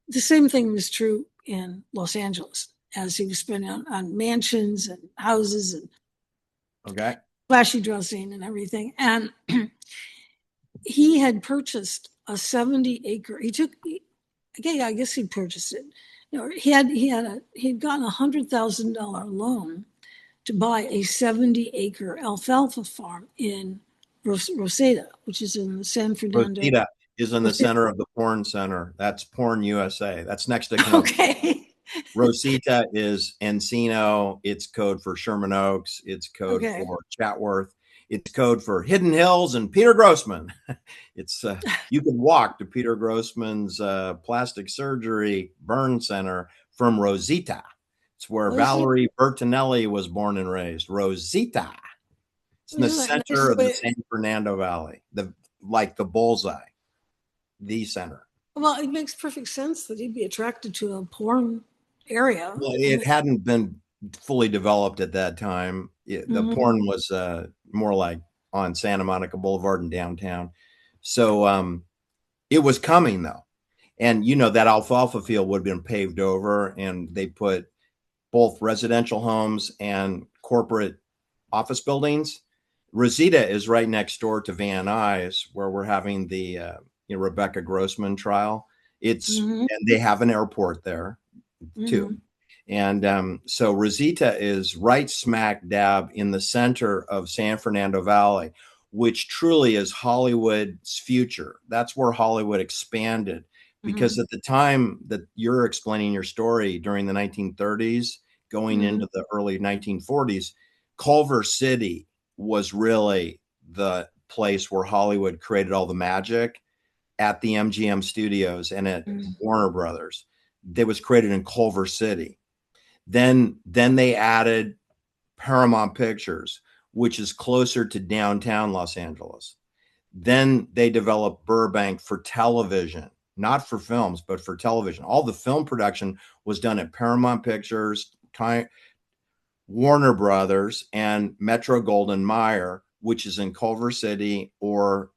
the same thing was true in Los Angeles as he was spending on mansions and houses and
Okay.
flashy dressing and everything. And he had purchased a 70 acre, okay, I guess he purchased it. You know, he'd gotten $100,000 loan to buy a 70 acre alfalfa farm in Rosetta, which is in the San Fernando.
Rosita is in the
Rosetta.
center of the Porn Center. That's Porn USA. That's next to Kenosha.
Okay.
Rosita is Encino. It's code for Sherman Oaks. It's code
Okay.
for Chatworth. It's code for Hidden Hills and Peter Grossman. It's you could walk to Peter Grossman's plastic surgery burn center from Rosita. It's where
Wasn't
Valerie Bertinelli was born and raised. Rosita. It's in the
that nice
center
the
of the
way?
San Fernando Valley, like the bullseye, the center.
Well, it makes perfect sense that he'd be attracted to a porn area.
Well,
I
it
mean,
hadn't been fully developed at that time. The
mhm.
porn was more like on Santa Monica Boulevard in downtown. So it was coming though. And that alfalfa field would have been paved over, and they put both residential homes and corporate office buildings. Rosita is right next door to Van Nuys, where we're having the Rebecca Grossman trial.
Mhm.
And they have an airport there too.
Mhm.
And so Rosita is right smack dab in the center of San Fernando Valley, which truly is Hollywood's future. That's where Hollywood expanded. Because
Mhm.
at the time that you're explaining your story during the 1930s, going
Mhm.
into the early 1940s, Culver City was really the place where Hollywood created all the magic at the MGM studios and at
Mhm.
Warner Brothers. That was created in Culver City. Then they added Paramount Pictures, which is closer to downtown Los Angeles. Then they developed Burbank for television, not for films, but for television. All the film production was done at Paramount Pictures, Warner Brothers, and Metro Goldwyn Mayer, which is in Culver City or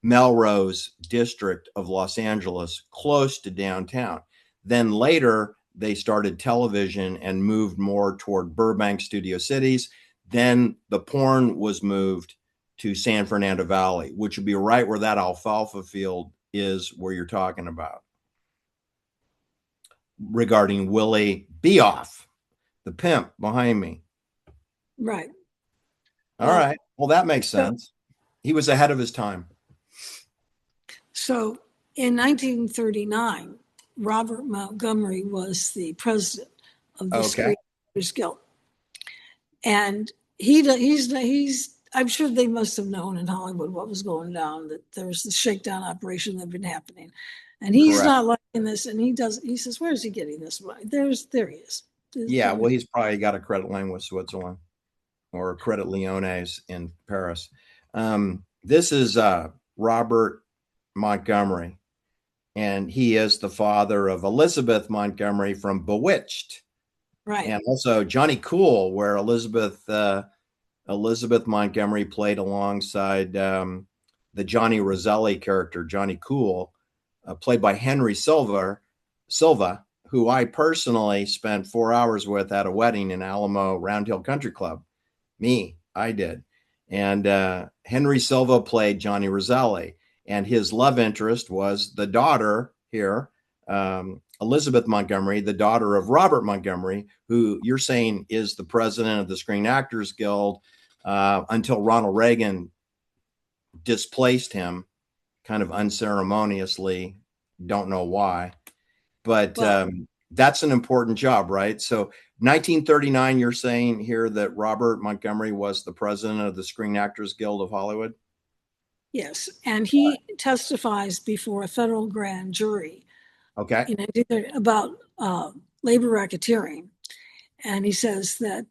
Melrose district of Los Angeles, close to downtown. Then later, they started television and moved more toward Burbank Studio Cities. Then the porn was moved to San Fernando Valley, which would be right where that alfalfa field is, where you're talking about regarding Willie Beoff, the pimp behind me.
Right.
All
Well,
right. Well, that makes
so,
sense. He was ahead of his time.
so in 1939, Robert Montgomery was the president of the
Okay.
Screen Actors Guild, and he's. I'm sure they must have known in Hollywood what was going down, that there was the shakedown operation that had been happening, and he's
Correct.
not liking this. And he does. He says, "Where is he getting this money?" There he is.
Yeah. Well, he's probably got a credit line with Switzerland or Credit Lyonnais in Paris. This is Robert Montgomery, and he is the father of Elizabeth Montgomery from Bewitched,
Right.
and also Johnny Cool, where Elizabeth Montgomery played alongside the Johnny Roselli character, Johnny Cool, played by Henry Silva, who I personally spent 4 hours with at a wedding in Alamo Round Hill Country Club. I did. And Henry Silva played Johnny Roselli, and his love interest was the daughter here, Elizabeth Montgomery, the daughter of Robert Montgomery, who you're saying is the president of the Screen Actors Guild, until Ronald Reagan displaced him kind of unceremoniously. Don't know why, but
Well,
that's an important job, right? So 1939, you're saying here that Robert Montgomery was the president of the Screen Actors Guild of Hollywood?
yes. And he testifies before a federal grand jury
Okay.
about labor racketeering. And he says that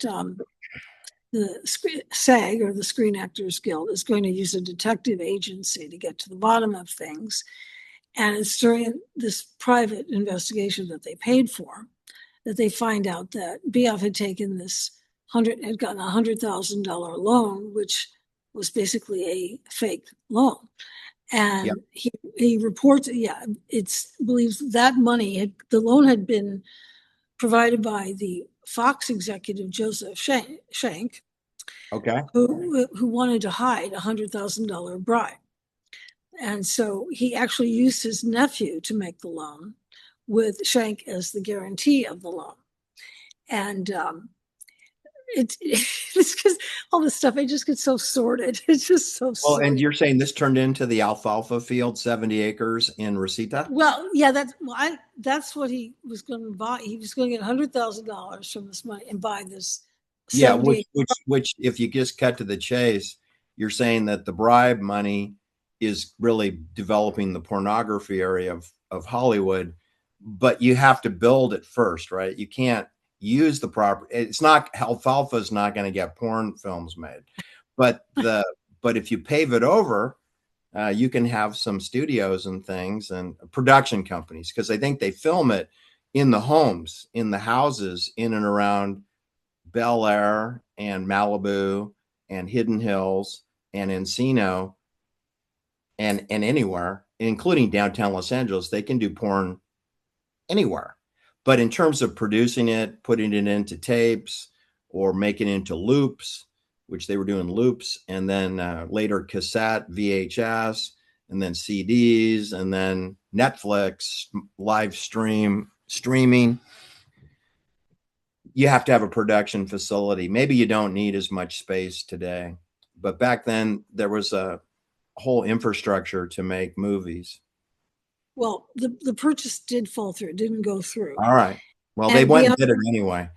the SAG, or the Screen Actors Guild, is going to use a detective agency to get to the bottom of things. And it's during this private investigation that they paid for that they find out that BF had taken had gotten $100,000 loan, which was basically a fake loan.
Yeah.
And he reports, it's believes that the loan had been provided by the Fox executive Joseph Schenck,
Okay.
who wanted to hide $100,000 bribe. And so he actually used his nephew to make the loan, with Schenck as the guarantee of the loan. And it's because all this stuff, it just gets so sordid. It's just so
Well, and
silly.
you're saying this turned into the alfalfa field, 70 acres in Rosita?
Well, yeah, that's what he was going to buy. He was going to get $100,000 from this money and buy this
Yeah,
70.
which, if you just cut to the chase, you're saying that the bribe money is really developing the pornography area of Hollywood, but you have to build it first, right? You can't use the property. It's not alfalfa is not going to get porn films made, but if you pave it over, you can have some studios and things and production companies, because I think they film it in the homes, in the houses, in and around Bel Air and Malibu and Hidden Hills and Encino and anywhere, including downtown Los Angeles. They can do porn anywhere. But in terms of producing it, putting it into tapes or making it into loops, which they were doing loops, and then later cassette, VHS, and then CDs, and then Netflix, live streaming, you have to have a production facility. Maybe you don't need as much space today, but back then there was a whole infrastructure to make movies.
Well, the purchase did fall through. It didn't go through.
All right. Well, they
And
went and
beyond,
did it anyway.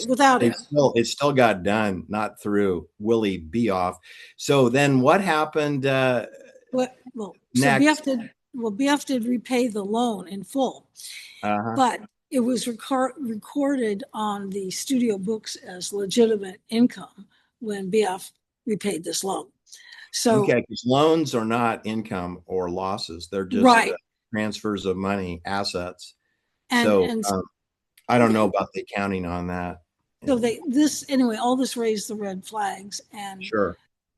without him.
It still got done, not through Willie Beoff. So then what happened
So
next?
BF did repay the loan in full,
Uh-huh.
but it was recorded on the studio books as legitimate income when BF repaid this loan. So,
Okay, because loans are not income or losses. They're just
right.
transfers of money, assets.
And,
So
and
I don't know
yeah,
about the accounting on that.
so all this raised the red flags. And
Sure.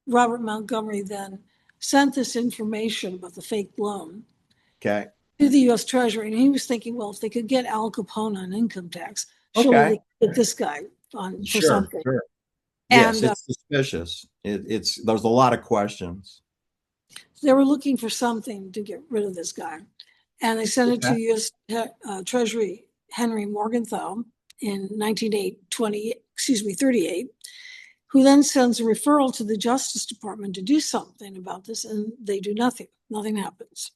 Robert Montgomery then sent this information about the fake loan
Okay.
to the U.S. Treasury. And he was thinking, well, if they could get Al Capone on income tax, surely
Okay.
they could get this guy on for
Sure.
something.
Sure. Yes,
And
it's suspicious. There's a lot of questions.
they were looking for something to get rid of this guy. And they sent it
Okay.
to U.S. Treasury Henry Morgenthau in 38, who then sends a referral to the Justice Department to do something about this, and they do nothing. Nothing happens.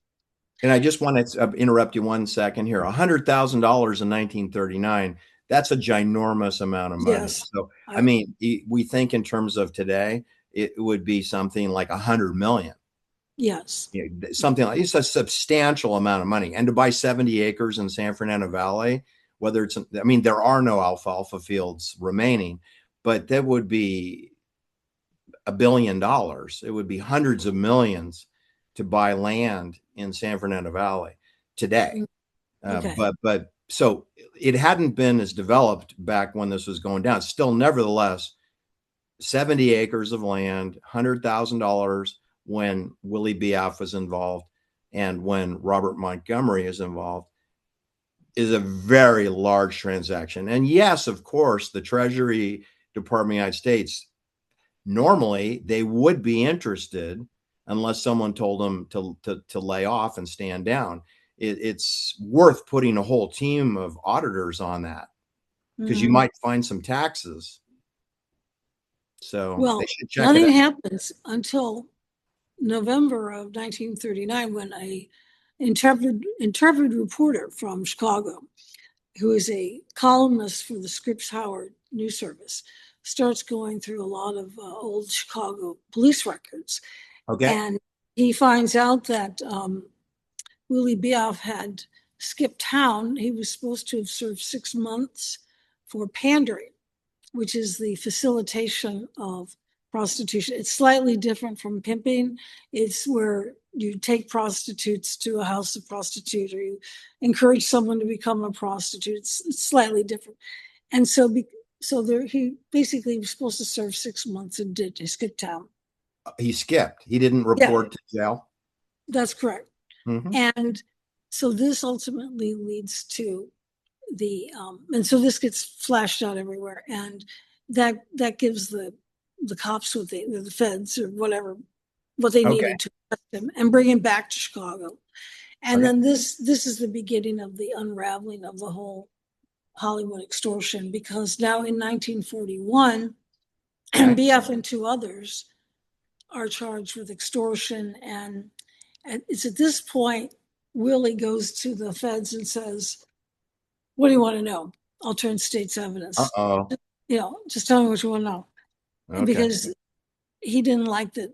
And I just want to interrupt you 1 second here. $100,000 in 1939. That's a ginormous amount of money.
Yes.
So, I mean, we think in terms of today, it would be something like 100 million.
Yes.
Something like it's a substantial amount of money. And to buy 70 acres in San Fernando Valley, there are no alfalfa fields remaining, but that would be $1 billion. It would be hundreds of millions to buy land in San Fernando Valley today.
Okay.
But so it hadn't been as developed back when this was going down. Still, nevertheless, 70 acres of land, $100,000 when Willie Beoff was involved and when Robert Montgomery is involved is a very large transaction. And yes, of course, the Treasury Department of the United States, normally they would be interested unless someone told them to lay off and stand down. it's worth putting a whole team of auditors on that because you
Mhm.
might find some taxes. So they
Well,
should check it
nothing
out.
happens until November of 1939 when a intrepid reporter from Chicago, who is a columnist for the Scripps Howard news service, starts going through a lot of old Chicago police records.
Okay.
And he finds out that Willie Biaf had skipped town. He was supposed to have served 6 months for pandering, which is the facilitation of prostitution. It's slightly different from pimping. It's where you take prostitutes to a house of prostitute or you encourage someone to become a prostitute. It's slightly different. And so there, he basically was supposed to serve 6 months and did. He skipped town.
He skipped. He didn't
Yeah,
report to jail.
that's correct.
Hmm.
And so this ultimately leads to and so this gets flashed out everywhere, and that gives the cops the feds or whatever what they
Okay.
needed to arrest him and bring him back to Chicago. And
Okay.
then this is the beginning of the unraveling of the whole Hollywood extortion, because now in 1941,
Okay.
BF and two others are charged with extortion, and it's at this point Willie goes to the feds and says, what do you want to know? I'll turn state's evidence.
Uh-oh.
Just tell me what you want to know.
Okay.
Because he didn't like that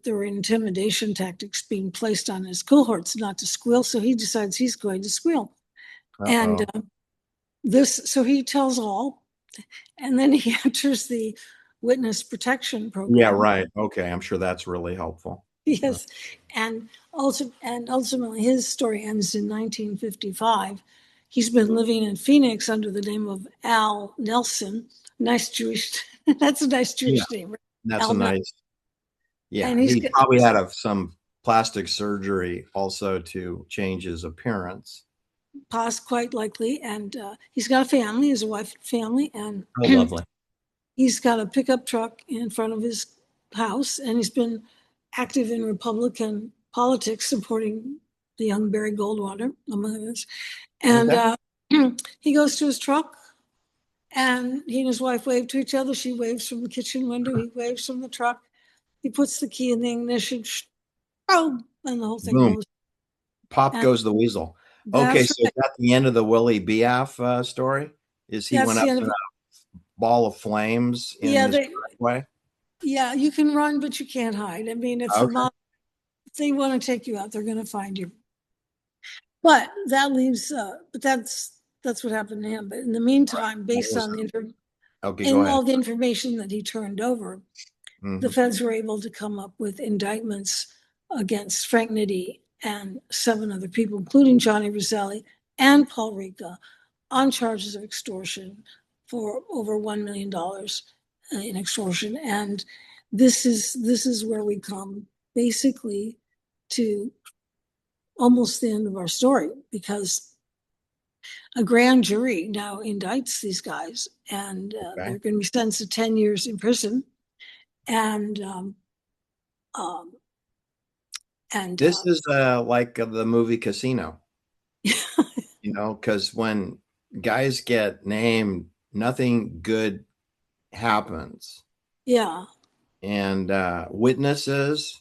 there were intimidation tactics being placed on his cohorts not to squeal. So he decides he's going to squeal. And
Uh-oh.
so he tells all, and then he enters the witness protection
Yeah,
program.
right. Okay. I'm sure that's really helpful.
Yes. And ultimately his story ends in 1955. He's been living in Phoenix under the name of Al Nelson. Nice Jewish, that's a nice
Yeah.
Jewish name, right?
That's a
Al Nelson.
nice, yeah.
And
He probably had some plastic surgery also to change his appearance.
quite likely. And he's got a family, his wife and family, and
Oh, lovely.
he's got a pickup truck in front of his house, and he's been active in Republican politics, supporting the young Barry Goldwater, among others. And
Okay.
he goes to his truck, and he and his wife wave to each other. She waves from the kitchen window. He waves from the truck. He puts the key in the ignition. Oh, and the whole thing
Boom.
blows.
Pop
And
goes the weasel. Okay,
that's
so is
right.
that the end of the Willie Biaf story? Is he
That's
went
the
up
end
in
of
a
it.
ball of flames in
Yeah,
his driveway?
yeah, you can run, but you can't hide. I mean,
Okay.
if they want to take you out, they're going to find you. But that leaves, but that's what happened to him. But in the meantime,
That
based
was
on
okay. Go
in
ahead.
all the information that he turned over, the
Hmm.
feds were able to come up with indictments against Frank Nitti and seven other people, including Johnny Roselli and Paul Rica, on charges of extortion for over $1 million in extortion. And this is where we come basically to almost the end of our story, because a grand jury now indicts these guys, and
Okay.
they're going to be sentenced to 10 years in prison. And um, and
This is like the movie Casino,
uh,
because when guys get named, nothing good happens.
yeah.
And witnesses,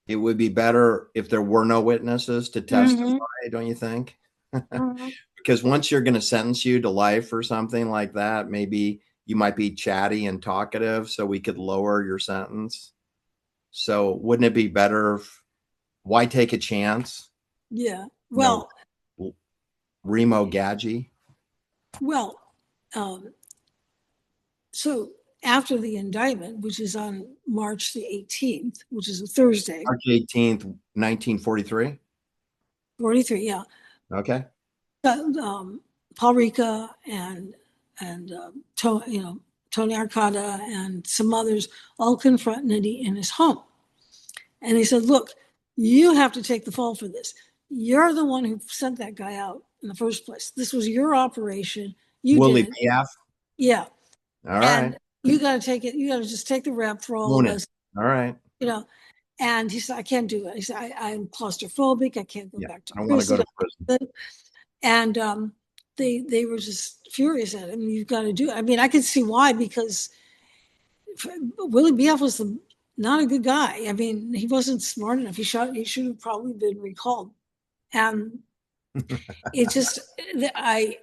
it would be better if there were no witnesses to testify,
Mm-hmm.
don't you think?
Mm-hmm.
Because once you're going to sentence you to life or something like that, maybe you might be chatty and talkative, so we could lower your sentence. So wouldn't it be better why take a chance?
Yeah.
No,
Well,
Remo Gadji.
well. Um, so after the indictment, which is on March the 18th, which is a Thursday,
March 18th, 1943.
43, yeah,
Okay.
Paul Rica and Tony Arcada and some others all confront Nitti in his home. And he said, look, you have to take the fall for this. You're the one who sent that guy out in the first place. This was your operation. You did
Willie
it.
Piaf.
Yeah.
All right.
And you got to take it. You got to just take the rep for all
Own
of
it.
us.
All right.
You know, And he said, I can't do it. He said, I'm claustrophobic. I can't go
Yeah.
back to
I don't want to go
prison.
to prison.
And they were just furious at him. You've got to do it. I mean, I could see why, because Willie B.F. was not a good guy. I mean, he wasn't smart enough. He should have probably been recalled. And it just, I,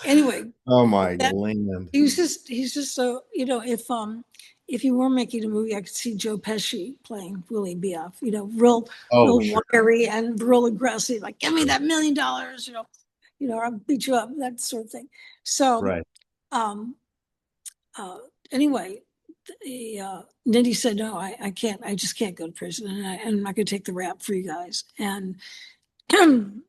anyway,
Oh my
that
land.
he's just so, if you were making a movie, I could see Joe Pesci playing Willie B.F.,
Oh,
real
sure.
wiry and real aggressive, like, give me
Sure.
that $1 million, I'll beat you up, that sort of thing. So,
Right.
um, uh, anyway, Nitti said, no, I can't, I just can't go to prison, and I'm not going to take the rap for you guys. And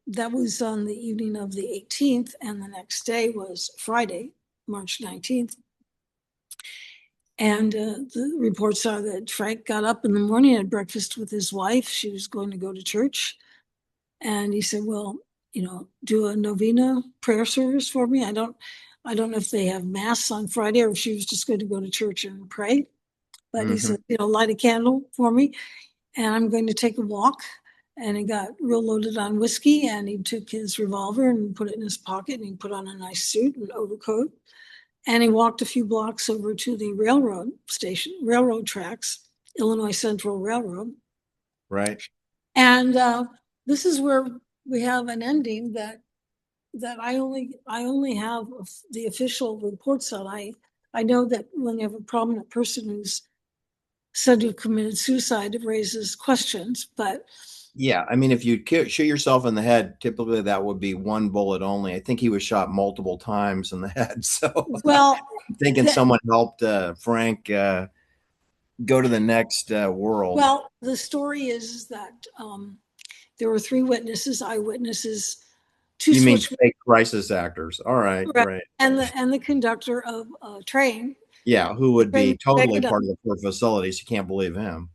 that was on the evening of the 18th, and the next day was Friday, March 19th. And the reports are that Frank got up in the morning, had breakfast with his wife. She was going to go to church. And he said, well, do a novena prayer service for me. I don't know if they have mass on Friday or if she was just going to go to church and pray. But he
Mm-hmm.
said, light a candle for me. And I'm going to take a walk. And he got real loaded on whiskey, and he took his revolver and put it in his pocket, and he put on a nice suit and overcoat. And he walked a few blocks over to the railroad tracks, Illinois Central Railroad.
Right.
And this is where we have an ending that I only have the official reports on. I know that when you have a prominent person who's said to have committed suicide, it raises questions. But
Yeah. I mean, if you shoot yourself in the head, typically that would be one bullet only. I think he was shot multiple times in the head. So
well,
I'm thinking someone helped Frank go to the next world.
the story is that there were three eyewitnesses, two
You mean
switchmen,
fake crisis actors? All right.
right,
Right.
and the conductor of a train.
Yeah. Who
The
would
train
be
was
totally
backing up,
part of the poor facilities. You can't believe him.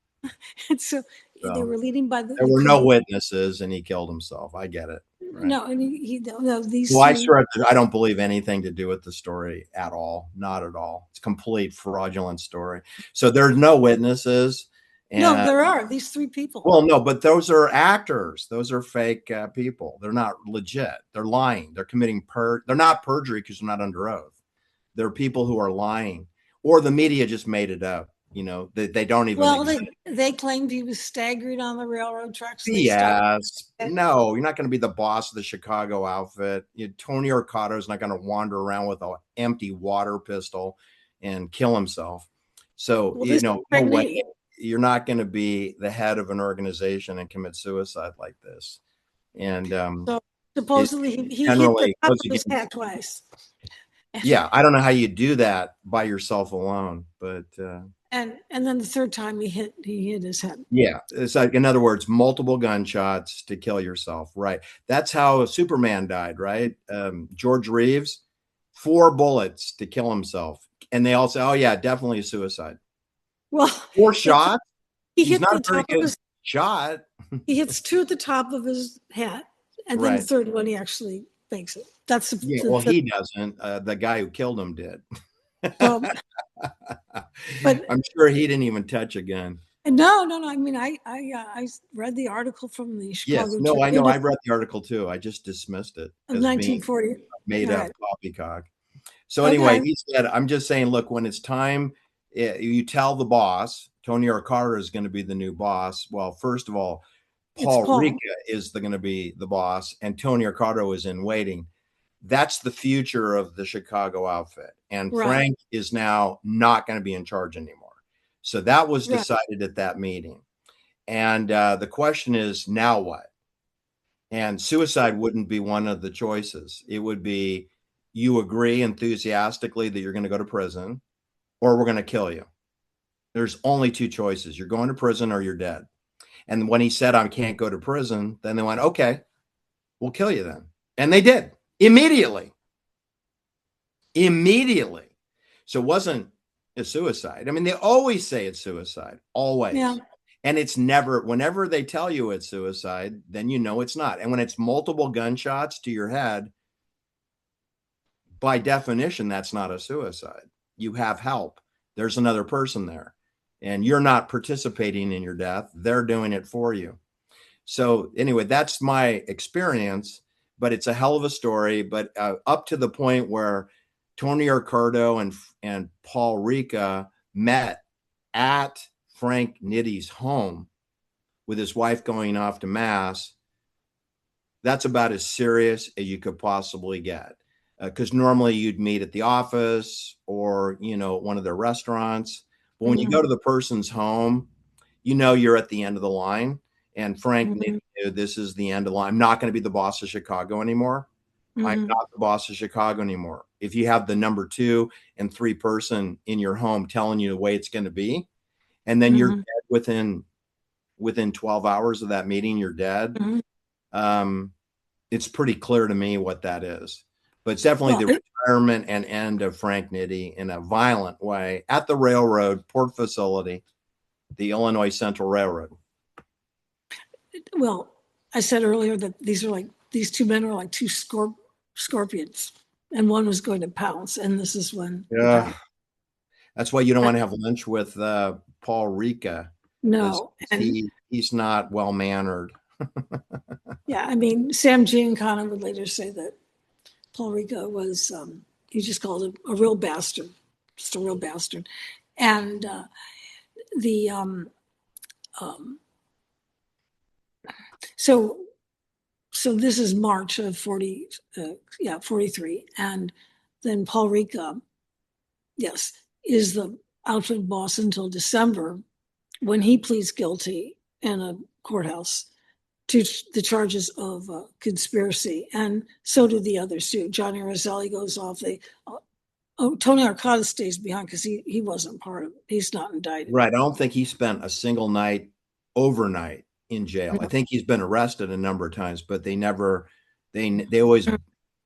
and so they
So
were leading by
there
the
were no
criminal.
witnesses and he killed himself. I get it. Right.
No, and no, these
Well,
three.
I don't believe anything to do with the story at all. Not at all. It's a complete fraudulent story. So there's no witnesses.
No,
And
there are these three people.
well, no, but those are actors. Those are fake people. They're not legit. They're lying. They're committing they're not perjury because they're not under oath. They're people who are lying, or the media just made it up. They don't even
Well,
exist.
they claimed he was staggering on the railroad tracks. They stopped.
BS. No, you're not going to be the boss of the Chicago outfit. Tony Arcado is not going to wander around with an empty water pistol and kill himself. So,
Well, this
no way
pregnant.
you're not going to be the head of an organization and commit suicide like this. And
So
it
supposedly he hit the
generally
top
goes
of his
against,
hat twice,
yeah, I don't know how you do that by yourself alone, but
and then the third time he hit his head.
yeah, it's like, in other words, multiple gunshots to kill yourself. Right. That's how Superman died. Right. George Reeves, 4 bullets to kill himself, and they all say, "Oh yeah, definitely a suicide."
Well,
4 shots.
he
He's
hit
not
the
a very
top of
good
his.
shot.
He hits two at the top of his hat, and then the
Right.
third one he actually makes it. That's
Yeah.
the
Well,
third.
he doesn't. The guy who killed him did.
So, but
I'm sure he didn't even touch a gun.
no. I mean, I read the article from the
Yes.
Chicago
No, I know.
Tribune
I read the article too. I just dismissed it
of
as being
1940.
made
All
up
right.
poppycock. So anyway,
Okay.
he said, I'm just saying, look, when it's time, you tell the boss, Tony Arcaro is going to be the new boss. Well, first of all,
It's
Paul Ricca
Paul.
is going to be the boss, and Tony Arcaro is in waiting. That's the future of the Chicago outfit. And
Right.
Frank is now not going to be in charge anymore. So that was
Right.
decided at that meeting. And the question is, now what? And suicide wouldn't be one of the choices. It would be, you agree enthusiastically that you're going to go to prison, or we're going to kill you. There's only 2 choices. You're going to prison or you're dead. And when he said, I can't go to prison, then they went, okay, we'll kill you then. And they did immediately. Immediately. So it wasn't a suicide. I mean, they always say it's suicide, always.
Yeah.
And it's never, whenever they tell you it's suicide, then you know it's not. And when it's multiple gunshots to your head, by definition, that's not a suicide. You have help. There's another person there. and you're not participating in your death. They're doing it for you. So anyway, that's my experience, but it's a hell of a story. But up to the point where Tony Ricardo and Paul Ricca met at Frank Nitti's home with his wife going off to mass, that's about as serious as you could possibly get. Because normally you'd meet at the office or, one of their restaurants. But when you go to the person's home, you're at the end of the line. And Frank Nitti knew this is the end of the line. I'm not going to be the boss of Chicago anymore. I'm not the boss of Chicago anymore. If you have the number 2 and 3 person in your home telling you the way it's going to be, and then you're dead within 12 hours of that meeting, you're dead. It's pretty clear to me what that is. But it's definitely the retirement and end of Frank Nitti in a violent way at the railroad port facility, the Illinois Central Railroad.
Well, I said earlier that these 2 men are like 2 scorpions, and one was going to pounce, and this is when.
Yeah, that's why you don't want to have lunch with Paul Ricca.
No, and
he's not well mannered.
Yeah, I mean, Sam Giancana would later say that Paul Ricca was, he just called him a real bastard, just a real bastard. And so this is March of 43. And then Paul Ricca, yes, is the outfit boss until December when he pleads guilty in a courthouse to the charges of conspiracy, and so do the others too. Johnny Roselli goes off. Tony Arcata stays behind because he wasn't part of it. He's not indicted.
Right. I don't think he spent a single night overnight in jail.
No.
I think he's been arrested a number of times, but they always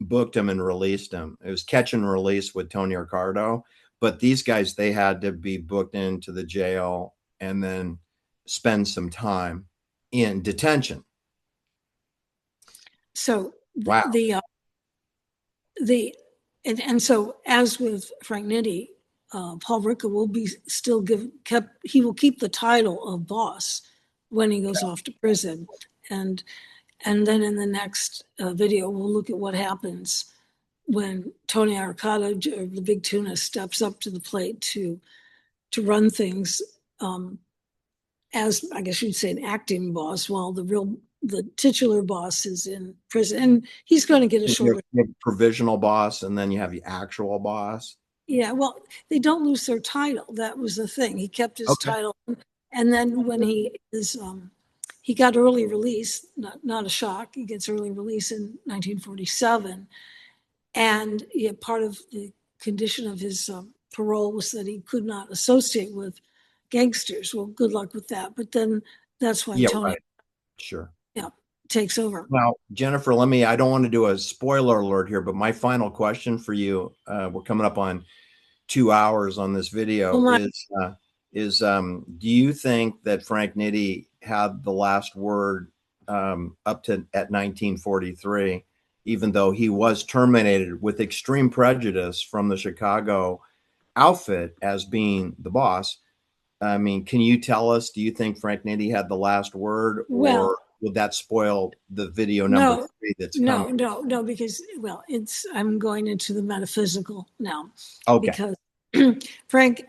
booked him and released him. It was catch and release with Tony Ricardo, but these guys, they had to be booked into the jail and then spend some time in detention.
So
wow.
So as with Frank Nitti, Paul Ricca will be still he will keep the title of boss when he goes off to prison. And then in the next video, we'll look at what happens when Tony Arcata, the big tuna, steps up to the plate to run things as, I guess you'd say, an acting boss, while the titular boss is in prison, and he's going to get a shorter.
You have provisional boss, and then you have the actual boss.
Yeah, well, they don't lose their title. That was the thing. He kept his title, and then when he got early release, not a shock. He gets early release in 1947, and part of the condition of his parole was that he could not associate with gangsters. Well, good luck with that. But then that's when Tony,
sure,
takes over.
Now, Jennifer, I don't want to do a spoiler alert here, but my final question for you, we're coming up on 2 hours on this video, is do you think that Frank Nitti had the last word up to at 1943, even though he was terminated with extreme prejudice from the Chicago outfit as being the boss? I mean, can you tell us, do you think Frank Nitti had the last word, or would that spoil the video number 3 that's coming?
No, because, I'm going into the metaphysical now.
Okay.
Because Frank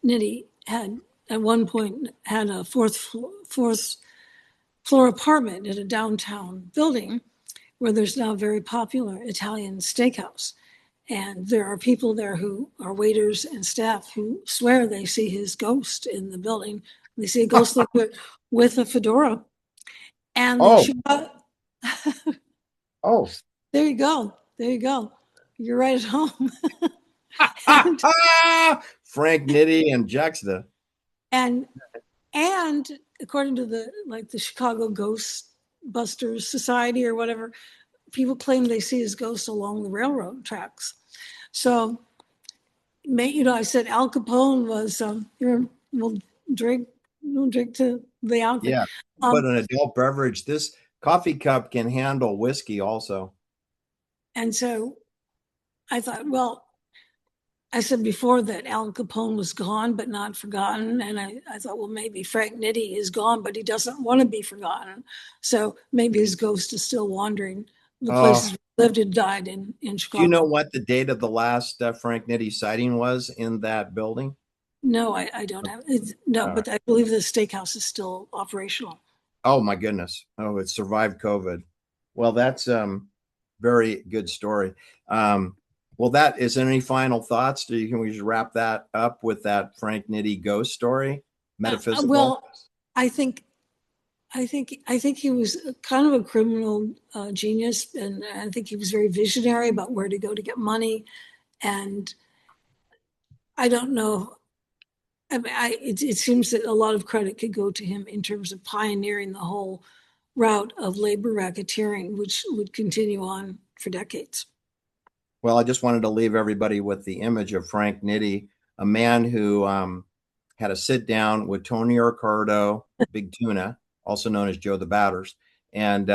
Nitti had, at one point, had a fourth floor apartment in a downtown building where there's now a very popular Italian steakhouse. And there are people there who are waiters and staff who swear they see his ghost in the building. They see a ghost with a fedora. And there you go. You're right at home.
Frank Nitti and Juxta.
And according to the Chicago Ghostbusters Society or whatever, people claim they see his ghost along the railroad tracks. So, I said Al Capone was we'll drink to the outfit.
Yeah, but an adult beverage. This coffee cup can handle whiskey also.
And so I thought, well, I said before that Al Capone was gone but not forgotten. And I thought, well, maybe Frank Nitti is gone, but he doesn't want to be forgotten. So maybe his ghost is still wandering the
Oh,
places he lived and died in
do you know
Chicago.
what the date of the last Frank Nitti sighting was in that building?
No, I don't have it. No,
Uh,
but I believe the steakhouse is still operational.
oh my goodness. Oh, it survived COVID. Well, that's very good story. Um, well, that is there any final thoughts? Can we just wrap that up with that Frank Nitti ghost story? Metaphysical?
Well, I think I think he was kind of a criminal genius, and I think he was very visionary about where to go to get money. And I don't know. I mean, it seems that a lot of credit could go to him in terms of pioneering the whole route of labor racketeering, which would continue on for decades.
Well, I just wanted to leave everybody with the image of Frank Nitti, a man who had a sit down with Tony Ricardo, Big Tuna, also known as Joe the Batters, and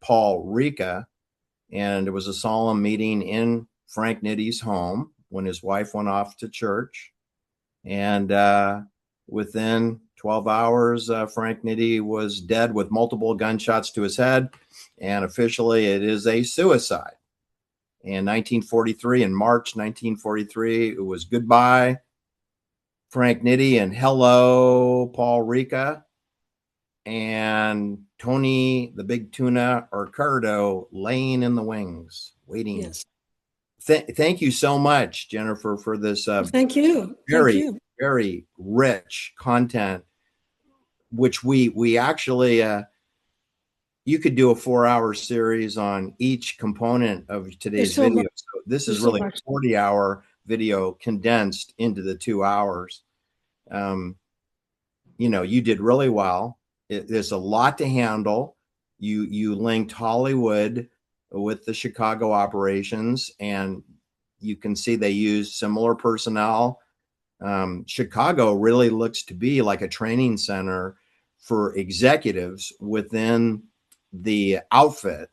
Paul Ricca. And it was a solemn meeting in Frank Nitti's home when his wife went off to church. And within 12 hours, Frank Nitti was dead with multiple gunshots to his head. And officially, it is a suicide. In 1943, in March 1943, it was goodbye, Frank Nitti, and hello, Paul Ricca, and Tony, the Big Tuna, Ricardo, laying in the wings, waiting.
Yes.
Thank you so much, Jennifer, for this
Well, thank you. Thank
very,
you.
very rich content, which we actually you could do a 4-hour series on each component of
There's
today's
so much.
video. So this is
There's so
really
much.
a 40-hour video condensed into the 2 hours. Um, you did really well. There's a lot to handle. You linked Hollywood with the Chicago operations, and you can see they use similar personnel. Chicago really looks to be like a training center for executives within the outfit.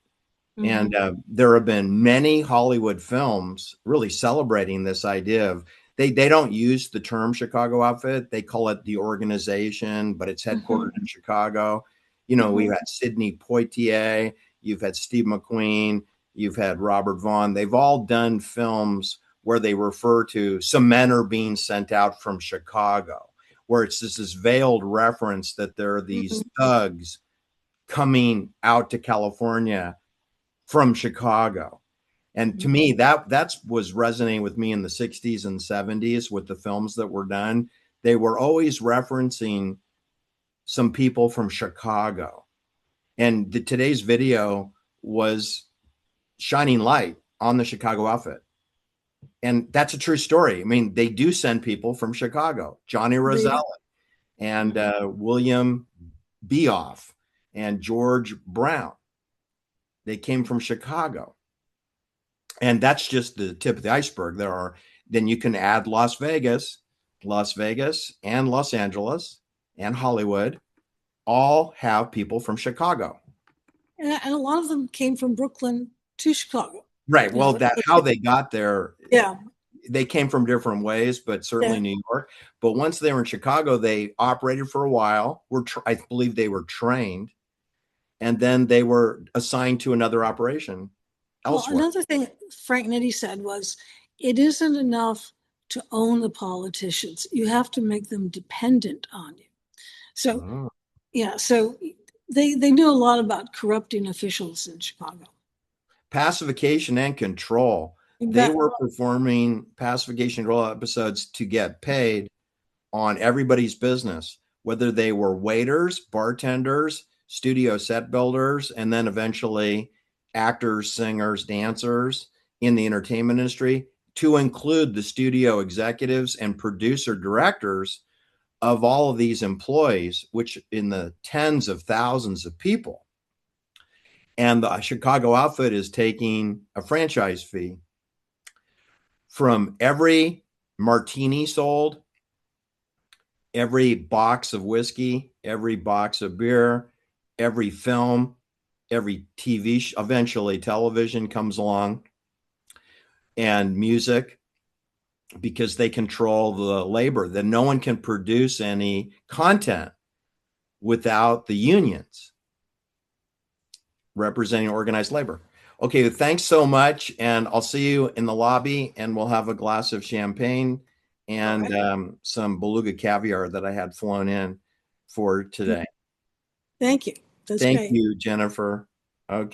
And
Mhm.
there have been many Hollywood films really celebrating this idea of they don't use the term Chicago outfit. They call it the organization, but it's headquartered
Mhm.
in Chicago. We've
Mhm.
had Sidney Poitier, you've had Steve McQueen, you've had Robert Vaughn. They've all done films where they refer to some men are being sent out from Chicago, where it's just this veiled reference that there are these
Mhm.
thugs coming out to California from Chicago. And to
Mhm.
me, that was resonating with me in the 60s and 70s with the films that were done. They were always referencing some people from Chicago. And today's video was shining light on the Chicago outfit. And that's a true story. I mean, they do send people from Chicago. Johnny
They do.
Rosella and
Mhm.
William Beoff and George Brown. They came from Chicago. And that's just the tip of the iceberg. Then you can add Las Vegas and Los Angeles and Hollywood all have people from Chicago.
And a lot of them came from Brooklyn to Chicago.
Right.
You know,
Well, that how they got there,
yeah,
they came from different ways, but certainly
yeah.
New York. But once they were in Chicago, they operated for a while. I believe they were trained, and then they were assigned to another operation
Well,
elsewhere.
another thing Frank Nitti said was, it isn't enough to own the politicians. You have to make them dependent on you. So,
Oh.
yeah, so they knew a lot about corrupting officials in Chicago.
Pacification and control. They
Exactly.
were performing pacification control episodes to get paid on everybody's business, whether they were waiters, bartenders, studio set builders, and then eventually actors, singers, dancers in the entertainment industry, to include the studio executives and producer directors of all of these employees, which in the tens of thousands of people. And the Chicago outfit is taking a franchise fee from every martini sold, every box of whiskey, every box of beer, every film, every TV, eventually television comes along, and music. because they control the labor, that no one can produce any content without the unions representing organized labor. Okay, thanks so much. And I'll see you in the lobby, and we'll have a glass of champagne and some beluga caviar that I had flown in for today.
Thank you. That's
Thank
great.
you, Jennifer. Okay.